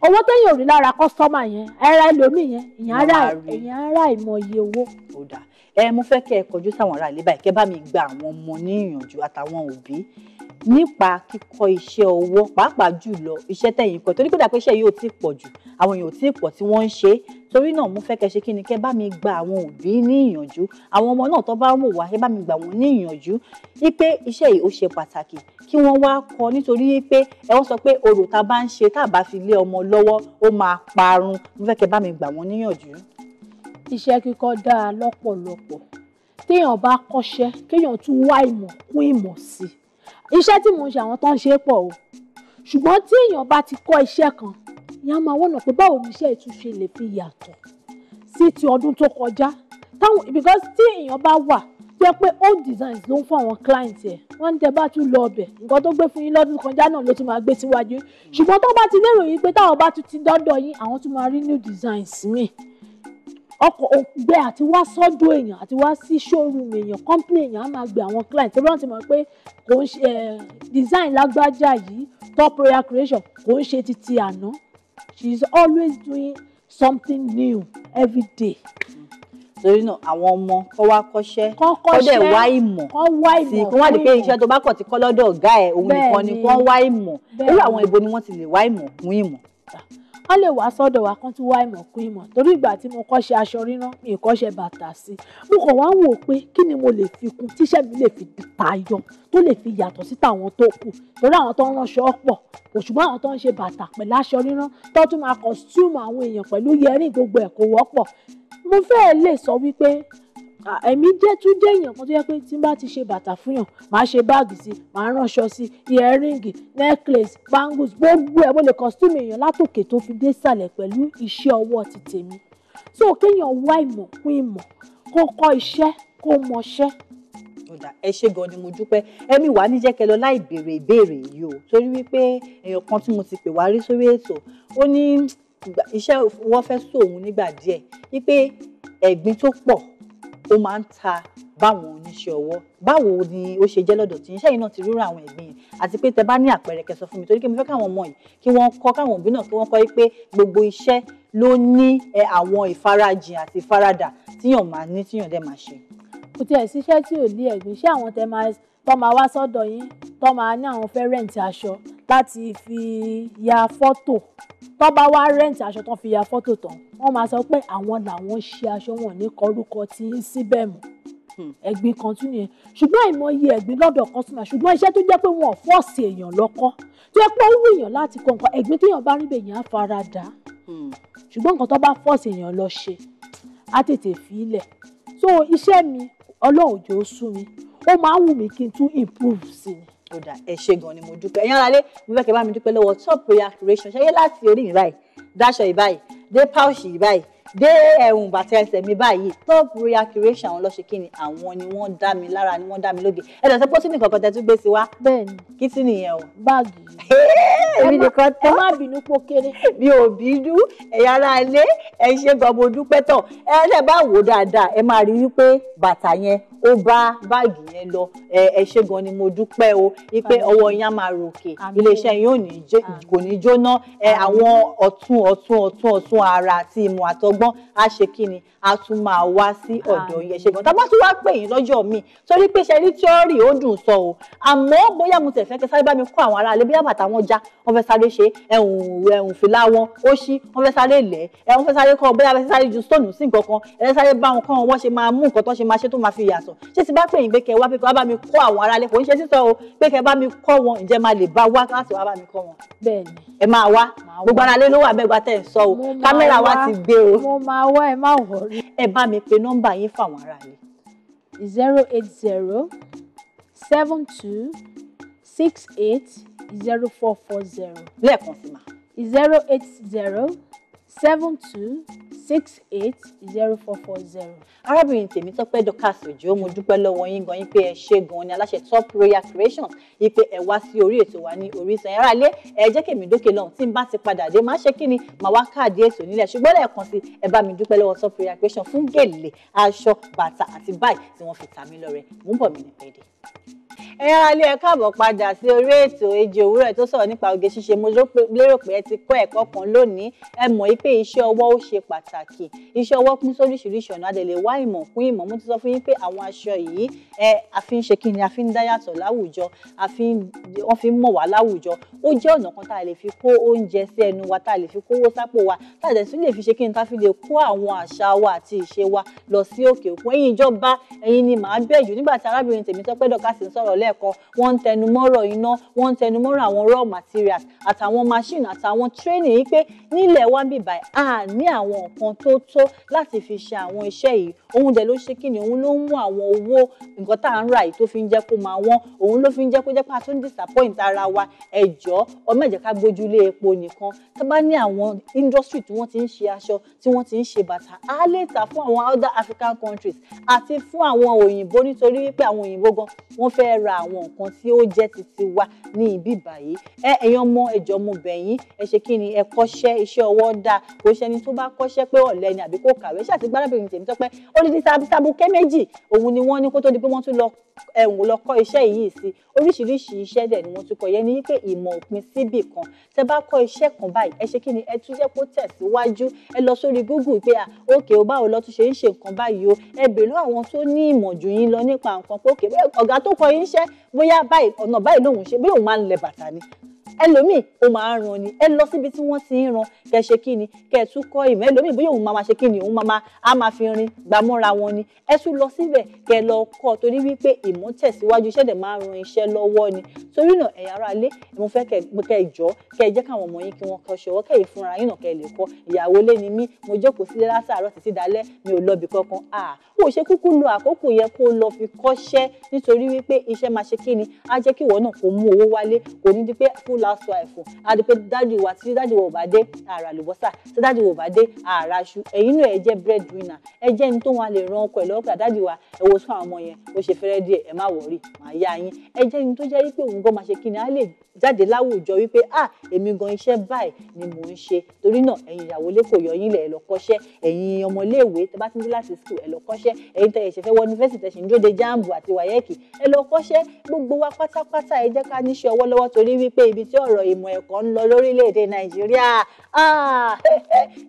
owó téèyàn ò rí lára customer yẹn ara ẹlòmíì yẹn èèyàn á rà ìmọ̀ye owó. Mo fẹ́ kẹ́ ẹ kọjú sáwọn ará ilé báyìí kẹ́ bá mi gba àwọn ọmọ ní ìyànjú àtàwọn òbí nípa kíkọ́ iṣẹ́ ọwọ́ pàápàá jùlọ iṣẹ́ tẹ̀yìn kọ́ torí kódà pé iṣẹ́ yìí ò tí ì pọ̀ jù àwọn èèyàn ò tí ì pọ̀ tí wọ́n ń ṣe torí náà mo fẹ́ kẹ́ ṣe kí ni kẹ́ bá mi gba àwọn òbí ní ìyànjú àwọn ọmọ náà tó bá wò wá kẹ́ bá mi gbà wọ́n ní ìyànjú wípé iṣẹ́ yìí ó ṣe pàtàkì kí wọ́n wá kọ́ nítorí pé ẹ wọ́n sọ pé orò tá a bá ń ṣe tá a bá fi lé ọmọ lọ́wọ́ ó máa parun mo fẹ́ kẹ́ bá mi gbà wọ́n níyànjú. Iṣẹ́ kíkọ́ dáa lọ́pọ̀lọpọ̀ téèyàn bá kọ́ṣẹ́ kéèyàn tún wá ìmọ̀ kún ìmọ̀ sí iṣẹ́ tí mò ń ṣe àwọn tó ń ṣe é pọ̀ o ṣùgbọ́n tí èèyàn bá ti kọ́ iṣẹ́ kan ìyá máa wọ́nà pé báwo ni iṣẹ́ ìtúnṣe lè fi yàtọ̀ sí ti ọdún tó kọjá because tí èèyàn bá wà jẹ́ pé old designs ló ń fún àwọn clients ẹ̀ wọ́n ń tẹ bá tún lọ ọbẹ̀ nǹkan tó gbé fún yín lọ́dún kọjá náà ló tún máa gbé síwájú ṣùgbọ́n tó bá ti lérò yín pé táwọn bá tún ti dọ́dọ̀ yín àwọn tún máa rí new designs míì ọkọ̀ ògbẹ́ àti wá sọ́dọ̀ èèyàn àti wá sí showroom èèyàn company èèyàn á máa gbé àwọn client tó bá ti mọ̀ pé kò ń ṣe design lágbájá yìí Top Royal Creation kò ń ṣe títí àná she is always doing something new every day. Torí náà àwọn ọmọ kọ́ wá kọ́ṣẹ́ kọ́ dẹ̀ wá ìmọ̀ sí kí wọ́n lè pé iṣẹ́ tó bá kọ̀ ti kọ́ lọ́dọ̀ ọ̀gá ẹ̀ òun nìkan ni wọ́n wá ìmọ̀ irú àwọn ibo ni wọ́n ti lè wá ìmọ̀ kún ìmọ̀. Wọ́n lè wá sọ́dọ̀ wa kán tún wá ìmọ̀ kún ìmọ̀ torí ìgbà tí mo kọ́ṣẹ́ aṣọ rírán mi ò kọ́ṣẹ́ bàtà sí mo kàn wá wò pé kí ni mo lè fi kún tíṣẹ́ mi lè fi tayọ tó lè fi yàtọ̀ sí tàwọn tó kù torí àwọn tó ń ránṣọ pọ̀ òṣùgbọ́n àwọn tó ń ṣe bàtà pẹ̀lú aṣọ rírán tó tún máa costume àwọn èèyàn pẹ̀lú yẹrí gbogbo ẹ̀ kò wọ́pọ̀ mo fẹ́ lè sọ wípé Èmi tún jẹ́ èèyàn kan tó yẹ pé tí n bá ti ṣe bàtà fún yàn màá ṣe báàgì sí, màá ránṣọ sí, earring, necklace, bangles, gbogbo ẹ̀ mo lè costume èèyàn látòkè tó fi dé ìsàlẹ̀ pẹ̀lú iṣẹ́ ọwọ́ ti tèmi. So kéèyàn wá ìmọ̀ kún ìmọ̀, kó kọ́ iṣẹ́, kó mọṣẹ́. Ẹ ṣé gan ni mo dúpẹ́. Ẹ̀mí wà ní jẹ́ kẹ́ lọ láì béèrè ìbéèrè yìí o, torí wípé èèyàn kan tí mo ti pè wá rí sórí ètò ó ní iṣẹ́ wọ́n fẹ́ sọ òun nígbà díẹ̀ wípé ẹ̀gbin tó pọ̀ ó máa ń ta báwọn oníṣẹ́ ọwọ́. Báwo ni ó ṣe jẹ́ lọ́dọ̀ tí iṣẹ́ yìí náà ti rúra àwọn ẹ̀gbin yẹn, àti pé tẹ bá ní àpẹẹrẹ kẹ́ sọ fún mi, torí pé mo fẹ́ káwọn ọmọ yìí kí wọ́n kọ́, káwọn òbí náà kí wọ́n kọ́ wípé gbogbo iṣẹ́ ló ní àwọn ìfarajìn àti ìfaradà tíyàn máa ní tíyàn dẹ̀ máa ṣe. Kò tiẹ̀ síṣẹ́ tí ò ní ẹ̀gbin. Ṣé àwọn tó máa wá sọ́dọ̀ yín tó máa ní àwọn fẹ́ rẹ́ǹtì aṣọ láti fi ya fọ́tò, tó bá wá rẹ́ǹtì aṣọ tó fi ya fọ́tò tán wọ́n máa sọ pé àwọn làwọn ṣe aṣọ, wọn ní kọ orúkọ tí ń síbẹ̀ mọ́. Ẹ̀gbin kan tún nìyẹn. Ṣùgbọ́n àìmọye ẹ̀gbin lọ́dọ̀ customer, ṣùgbọ́n iṣẹ́ tó jẹ́ pé wọn ò fọ́ọ̀sì èèyàn lọ́kọ́, tó jẹ́ pé ó wù èèyàn láti kọ nǹkan, ẹ̀gbin téèyàn bá rí bẹ́ẹ̀ yẹn á fara dà. Ṣùgbọ́n nǹkan tó bá fọ́ọ̀sì èèyàn lọ ṣe á tètè fi í lẹ̀. So iṣẹ́ mi Ọlọ́run jẹ́ ó sú mi, ó máa ń wù mí kí n tún improve sí i. Ẹ ṣé gan ni mo dúpẹ́. Ẹ̀yin aráalé, mo fẹ́ kẹ́ bá mi dúpẹ́ lọ́wọ́ Top Royal Creation. Ṣayé láti orí mi báyìí, dáṣọ yìí báyìí, dé pouch yìí báyìí, dé bàtà ẹsẹ̀ mi báyìí. Top Royal Creation àwọn lọ́ṣẹ́ kí ni, àwọn ni wọ́n dá mi lára, ni wọ́n dá mi lóge. Ẹ dẹ̀ sọ pé ó sì ní nǹkan kan tẹ́ tún gbé sí wa. Bẹ́ẹ̀ni. Kí sì nìyẹn o? Báàgì. Èmi nìkan tán. Ẹ má bínú pó kéré. Mi ò bínú. Ẹ̀yin aráalé, ẹ ṣé gan mo dúpẹ́ tán. Ẹ bá wò dáadáa, ẹ máa rí wípé bàtà yẹn ó bá báàgì yẹn lọ. Ẹ ṣé gan ni mo dúpẹ́ o, wípé ọwọ́ yín á máa ròkè, iléeṣẹ́ yín kò ní jóná. Àwọn ọ̀tún ara àti ìmọ̀ àtọgbọ́n á ṣe kí ni, a tún máa wá sí ọ̀dọ̀ yín. Ẹ ṣé gan. Tá bá tún wá pè yín lọ́jọ́ mi, torí pé ṣe rí tíọ́rì ó dùn sọ o, àmọ́ bóyá mo tẹ̀ fẹ́ kẹ́ sáré bá mi kọ́ àwọn aráalé, bóyá bàtà wọn já, wọ́n fẹ́ sáré ṣe fìlà wọn ó ṣí, wọ́n fẹ́ sáré lẹ̀, wọ́n fẹ́ sáré kọ́, bóyá fẹ́ sáré ju stone sí nǹkan kan, ẹ fẹ́ sáré bá wọn kọ́ wọn ṣe máa mú nǹkan tó ṣe máa ṣe tó máa fi yàtọ̀. Ṣé ti bá pè yín pé kẹ́ wá bá mi kọ́ àwọn aráalé, kò ń ṣe sísọ o, pé kẹ́ bá mi kọ́ wọn, ǹjẹ́ máa lè bá wá láti wá bá mi kọ́ wọn? Bẹ́ẹ̀ni. Ẹ máa wá, gbogbo aráalé ló wà bẹ́ẹ̀ gba tẹ̀ ń sọ o, kámẹ́rà wa ti gbé o. Mo máa wá, ẹ má wọrí. Ẹ bá mi pe nọ́mbà yín fáwọn aráalé. 080 72 68 0440. Lẹ́ẹ̀kan sí ma. 080 72 68 0440. Arábìnrin Tèmítọ́pẹ́ Dorcas Òjó, mo dúpẹ́ lọ́wọ́ yín gan, yín pé ẹ ṣé gan ni aláṣẹ Top Royal Creation, yín pé ẹ wá sí orí ètò wa ní Orísun. Ẹ̀yin aráalé, ẹ jẹ́ kèmí dókè lọ́hùn, tí n bá ti padà dé máa ṣe kí ni, màá wá káàdì ètò nílẹ̀. Ṣùgbọ́n lẹ́ẹ̀kan sí, ẹ bá mi dúpẹ́ lọ́wọ́ Top Royal Creation fún gèlè, aṣọ, bàtà àti báyìí tí wọ́n fi ta mí lọ́rẹ. Mò ń bọ̀ mí ní pẹ́ dé. Ẹ̀yin aráalé, ẹ káàbọ̀ padà sí orí ètò Èjì Òwúrọ̀ tó sọ̀rọ̀ nípa oge ṣíṣe. Mo lérò pé ẹ ti kọ́ ẹ̀kọ́ kan lónìí. Ẹ mọ̀ pé iṣẹ́ ọwọ́ ó ṣe pàtàkì. Iṣẹ́ ọwọ́ pín sóríṣiríṣi ọ̀nà, a dẹ̀ lè wá ìmọ̀ kún ìmọ̀. Mo ti sọ fún yín pé àwọn aṣọ yìí a fi ń ṣe kí ni, a fi ń dá yàtọ̀ láwùjọ, wọ́n fi ń mọ̀ wá láwùjọ. Ó jẹ́ ọ̀nà kan tá a lè fi kó oúnjẹ sí ẹnu wa, tá a lè fi kówó sápò wa, tá a dẹ̀ tún lè fi ṣe kí ni, tá a fi lè kó àwọn àṣà wa àti ìṣe wa lọ sí òkè òkun. Ẹ̀yin ìjọba, ẹ̀yin ni màá bẹ̀ jù. Nígbà tí arábìnrin Tèmítọ́pẹ́ Dorcas ń sọ̀rọ̀ lẹ́ẹ̀kan, wọ́n ń tẹnumọ́rọ̀ iná, wọ́n ń tẹnumọ́rọ̀ àwọn raw materials àtàwọn machine àtàwọn training yìí pé nílẹ̀ wa ń bì báyìí a ní àwọn nǹkan tó tó láti fi ṣe àwọn iṣẹ́ yìí. Òun dẹ̀ ló ṣe kí ni, òun ló ń mú àwọn owó nǹkan tá à ń rà yìí tó fi ń jẹ́ kó máa wọ́n, òun ló fi ń jẹ́ kó jẹ́ pé a tún disappoint ara wa. Ẹ jọ̀ọ́, ọmọ ẹ jẹ́ ká gbójúlé epo nìkan. Tá bá ní àwọn industry tí wọ́n ti ń ṣe aṣọ, tí wọ́n ti ń ṣe bàtà, á lè tà fún àwọn other African countries àti fún àwọn òyìnbó, nítorí wípé àwọn òyìnbó gan wọ́n fẹ́ ra àwọn nǹkan tí ó jẹ́ titi wa ní ibi báyìí. Ẹ̀yin ọmọ, ẹ jọ̀ọ́ mo bẹ̀ yín, ẹ ṣe kí ni, ẹ kọ́ṣẹ́, iṣẹ́ ọwọ́ dáa. Kò ṣe ẹni tó bá kọ́ṣẹ́ pé ọ̀lẹ ni àbí kò kàwé. Ṣé àti gbárábìnrin Tèmítọ́pẹ́ ó ní tabuké méjì, òun ni wọ́n ní kó tó di pé wọ́n tún lọ kọ́ iṣẹ́ yìí sí. Oríṣiríṣi iṣẹ́ dẹ̀ ni wọ́n tún kọ́. Yẹn ni wípé ìmọ̀ òpin síbì kan. Tẹ́ bá kọ́ iṣẹ́ kan báyìí, ẹ ṣe kí ni, ẹ tún jẹ́ kó tẹ̀síwájú. Ẹ lọ sórí Google pé okay o, báwo lọ tún ṣe ń ṣe nǹkan báyìí o. Ẹ bèèrè àwọn tó ní ìmọ̀ jù yín lọ nípa nǹkan pé okay, ọ̀gá tó kọ́ yín iṣẹ́, bóyá báyìí ọ̀nà báyìí lòun ṣe, bóyá òun máa ń lẹ bàtà ni. ẹlòmíì ó máa ń ran ni ẹ lọ síbi tí wọ́n ti ń ran kẹ ṣe kí ni kẹ tún kọ́ ìmọ̀ ẹlòmíì bóyá òun máa ṣe kí ni òun máa fi rin gbàmọ́ra wọn ni ẹ tún lọ síbẹ̀ kẹ lọ kọ́ torí wípé ìmọ̀ tẹ̀síwájú iṣẹ́ dẹ̀ máa ń ran iṣẹ́ lọ́wọ́ ni torí náà ẹ̀yin ará ilé mo fẹ́ kẹ ìjọ kẹ jẹ́ káwọn ọmọ yín kí wọ́n kọ́ ṣọwọ́ kẹ́yìn fúnra yín náà kẹ lè kọ́ ìyàwó lé ni mí mo jókòó sílé látàárọ̀ títí dalẹ́ mi ò lọ bì kankan ó ṣe kúkú lo àkókò yẹ kó lọ fi kọ́ṣẹ́ nítorí wípé iṣẹ́ máa ṣe kí ni á jẹ́ kí ìwọ náà kó mú owó wálé kò ní di pé full housewife á di pé dájú wa tí dájú wa ò bá dé àrà àlùbọ́sà tí dájú wa ò bá dé àrà aṣù ẹ̀yin náà ẹ jẹ́ breadwinner ẹ jẹ́ ẹni tó wọn lè ran ọkọ ẹ̀ lọ́wọ́ pé dájú wa ẹ wo fún àwọn ọmọ yẹn ó ṣe fẹ́rẹ́ díẹ̀ ẹ má wọ̀rí màá yá yín ẹ jẹ́ ẹni tó jẹ́ wípé òun gan máa ṣe kí ni á lè jáde láwùjọ wípé èmi gan iṣẹ́ báyìí ni mò ń ṣe torí náà ẹ̀yin ìyàwó lé kò yọ yín lẹ̀ ẹ lọ kọ́ṣẹ́ ẹ̀yin ọmọléèwé tẹ bá ti ń dé láti school ẹ lọ kọ́ṣẹ́ ẹ̀yin tẹ ẹ̀ṣẹ̀ fẹ́ wọ yunifásitì ẹ̀ṣẹ̀ ń dúró de jambu àti wáyẹ́ẹ̀kì ẹ lọ kọ́ṣẹ́ gbogbo wa pátápátá ẹ jẹ́ ká níṣẹ́ ọwọ́ lọ́wọ́ torí wípé ibi tí ọ̀rọ̀ ìmọ̀ ẹ̀kọ́ ń lọ lórílẹ̀‐èdè Nàìjíríà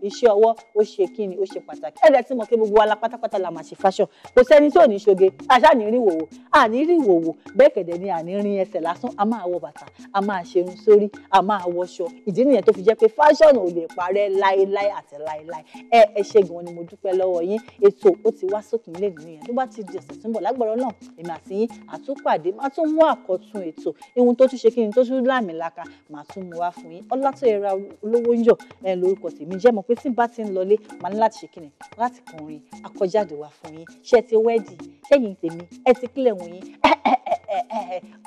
iṣẹ́ ọwọ́ ó ṣe kí ni ó ṣe pàtàkì ẹ̀rẹ̀ tí mo kí gbogbo wa la pátápátá la máa ṣe fashion kò sẹ́ni tí ò ní ṣoge àṣà ní rí wòwò àní rí wòwò bẹ́ẹ̀ kẹ̀dẹ̀ ni àní rin ẹsẹ̀ lásán a máa wọ bàtà a máa ṣerun sórí a máa wọṣọ ìdí nìyẹn tó fi jẹ́ pé fashion ò lè parẹ́ láéláé àti láéláé ẹ ṣe gan ni mo dúpẹ́ lọ́wọ́ yín ètò ó ti wá sókun lè nìyẹn tó bá ti di ọ̀sẹ̀ tó ń bọ̀ lágbára náà èmi àti yín àtúpàdé máa tún mú àkọ́tún ètò ihun tó tún ṣe kí ni tó tún láàmìlaka máa tún mú wá fún yín Ọlátòyẹra olówó ń yọ lórúkọ tèmi jẹ́ mọ̀ pé tí n bá ti ń lọlé máa ní láti ṣe kí ni láti kọrin akọjáde wá fún yín ṣe ti wẹ́ẹ̀dì ṣẹ́yìn tèmi ẹ ti kílẹ̀ wọ̀nyí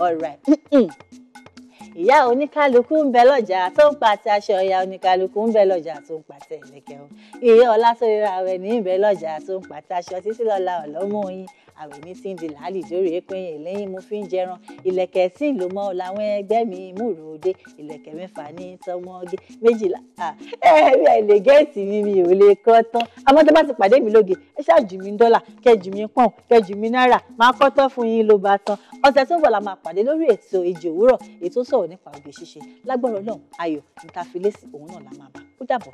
alright ìyá oníkálukú ń bẹ lọ́jà tó ń pàtẹ aṣọ ìyá oníkálukú ń bẹ lọ́jà tó ń pàtẹ ìlẹ̀kẹ̀ o ìyá Ọlátòyẹra àwẹ̀ ní ń bẹ lọ́jà tó ń pàtẹ aṣọ títí lọ́la ọ̀lọ́mọ yín àwẹ̀ ní tí ń di làálì dórí èpéyìn lẹ́yìn mo fi ń jẹran ìlẹ̀kẹ̀ tí ń lò mọ́ làwọn ẹgbẹ́ mi múròde ìlẹ̀kẹ̀ mẹ́fà ní tọmọge méjìlá bí àìlè gẹ́ẹ̀tì mi ò lè kọ́ tán àmọ́ tó bá ti pàdé mi lóge ẹ ṣáà jù mí dọ́là kẹ́ jù mí pọ́ùn kẹ́ jù mí náírà máa kọ́ tán fún yín ló bá tán ọ̀sẹ̀ tó ń bọ̀ la máa pàdé lórí ètò Èjì Òwúrọ̀ ètò sọ̀rọ̀ nípa oge ṣíṣe lágbára Ọlọ́run ayọ̀ nítafilésì òun náà la máa bá ó dàbọ̀.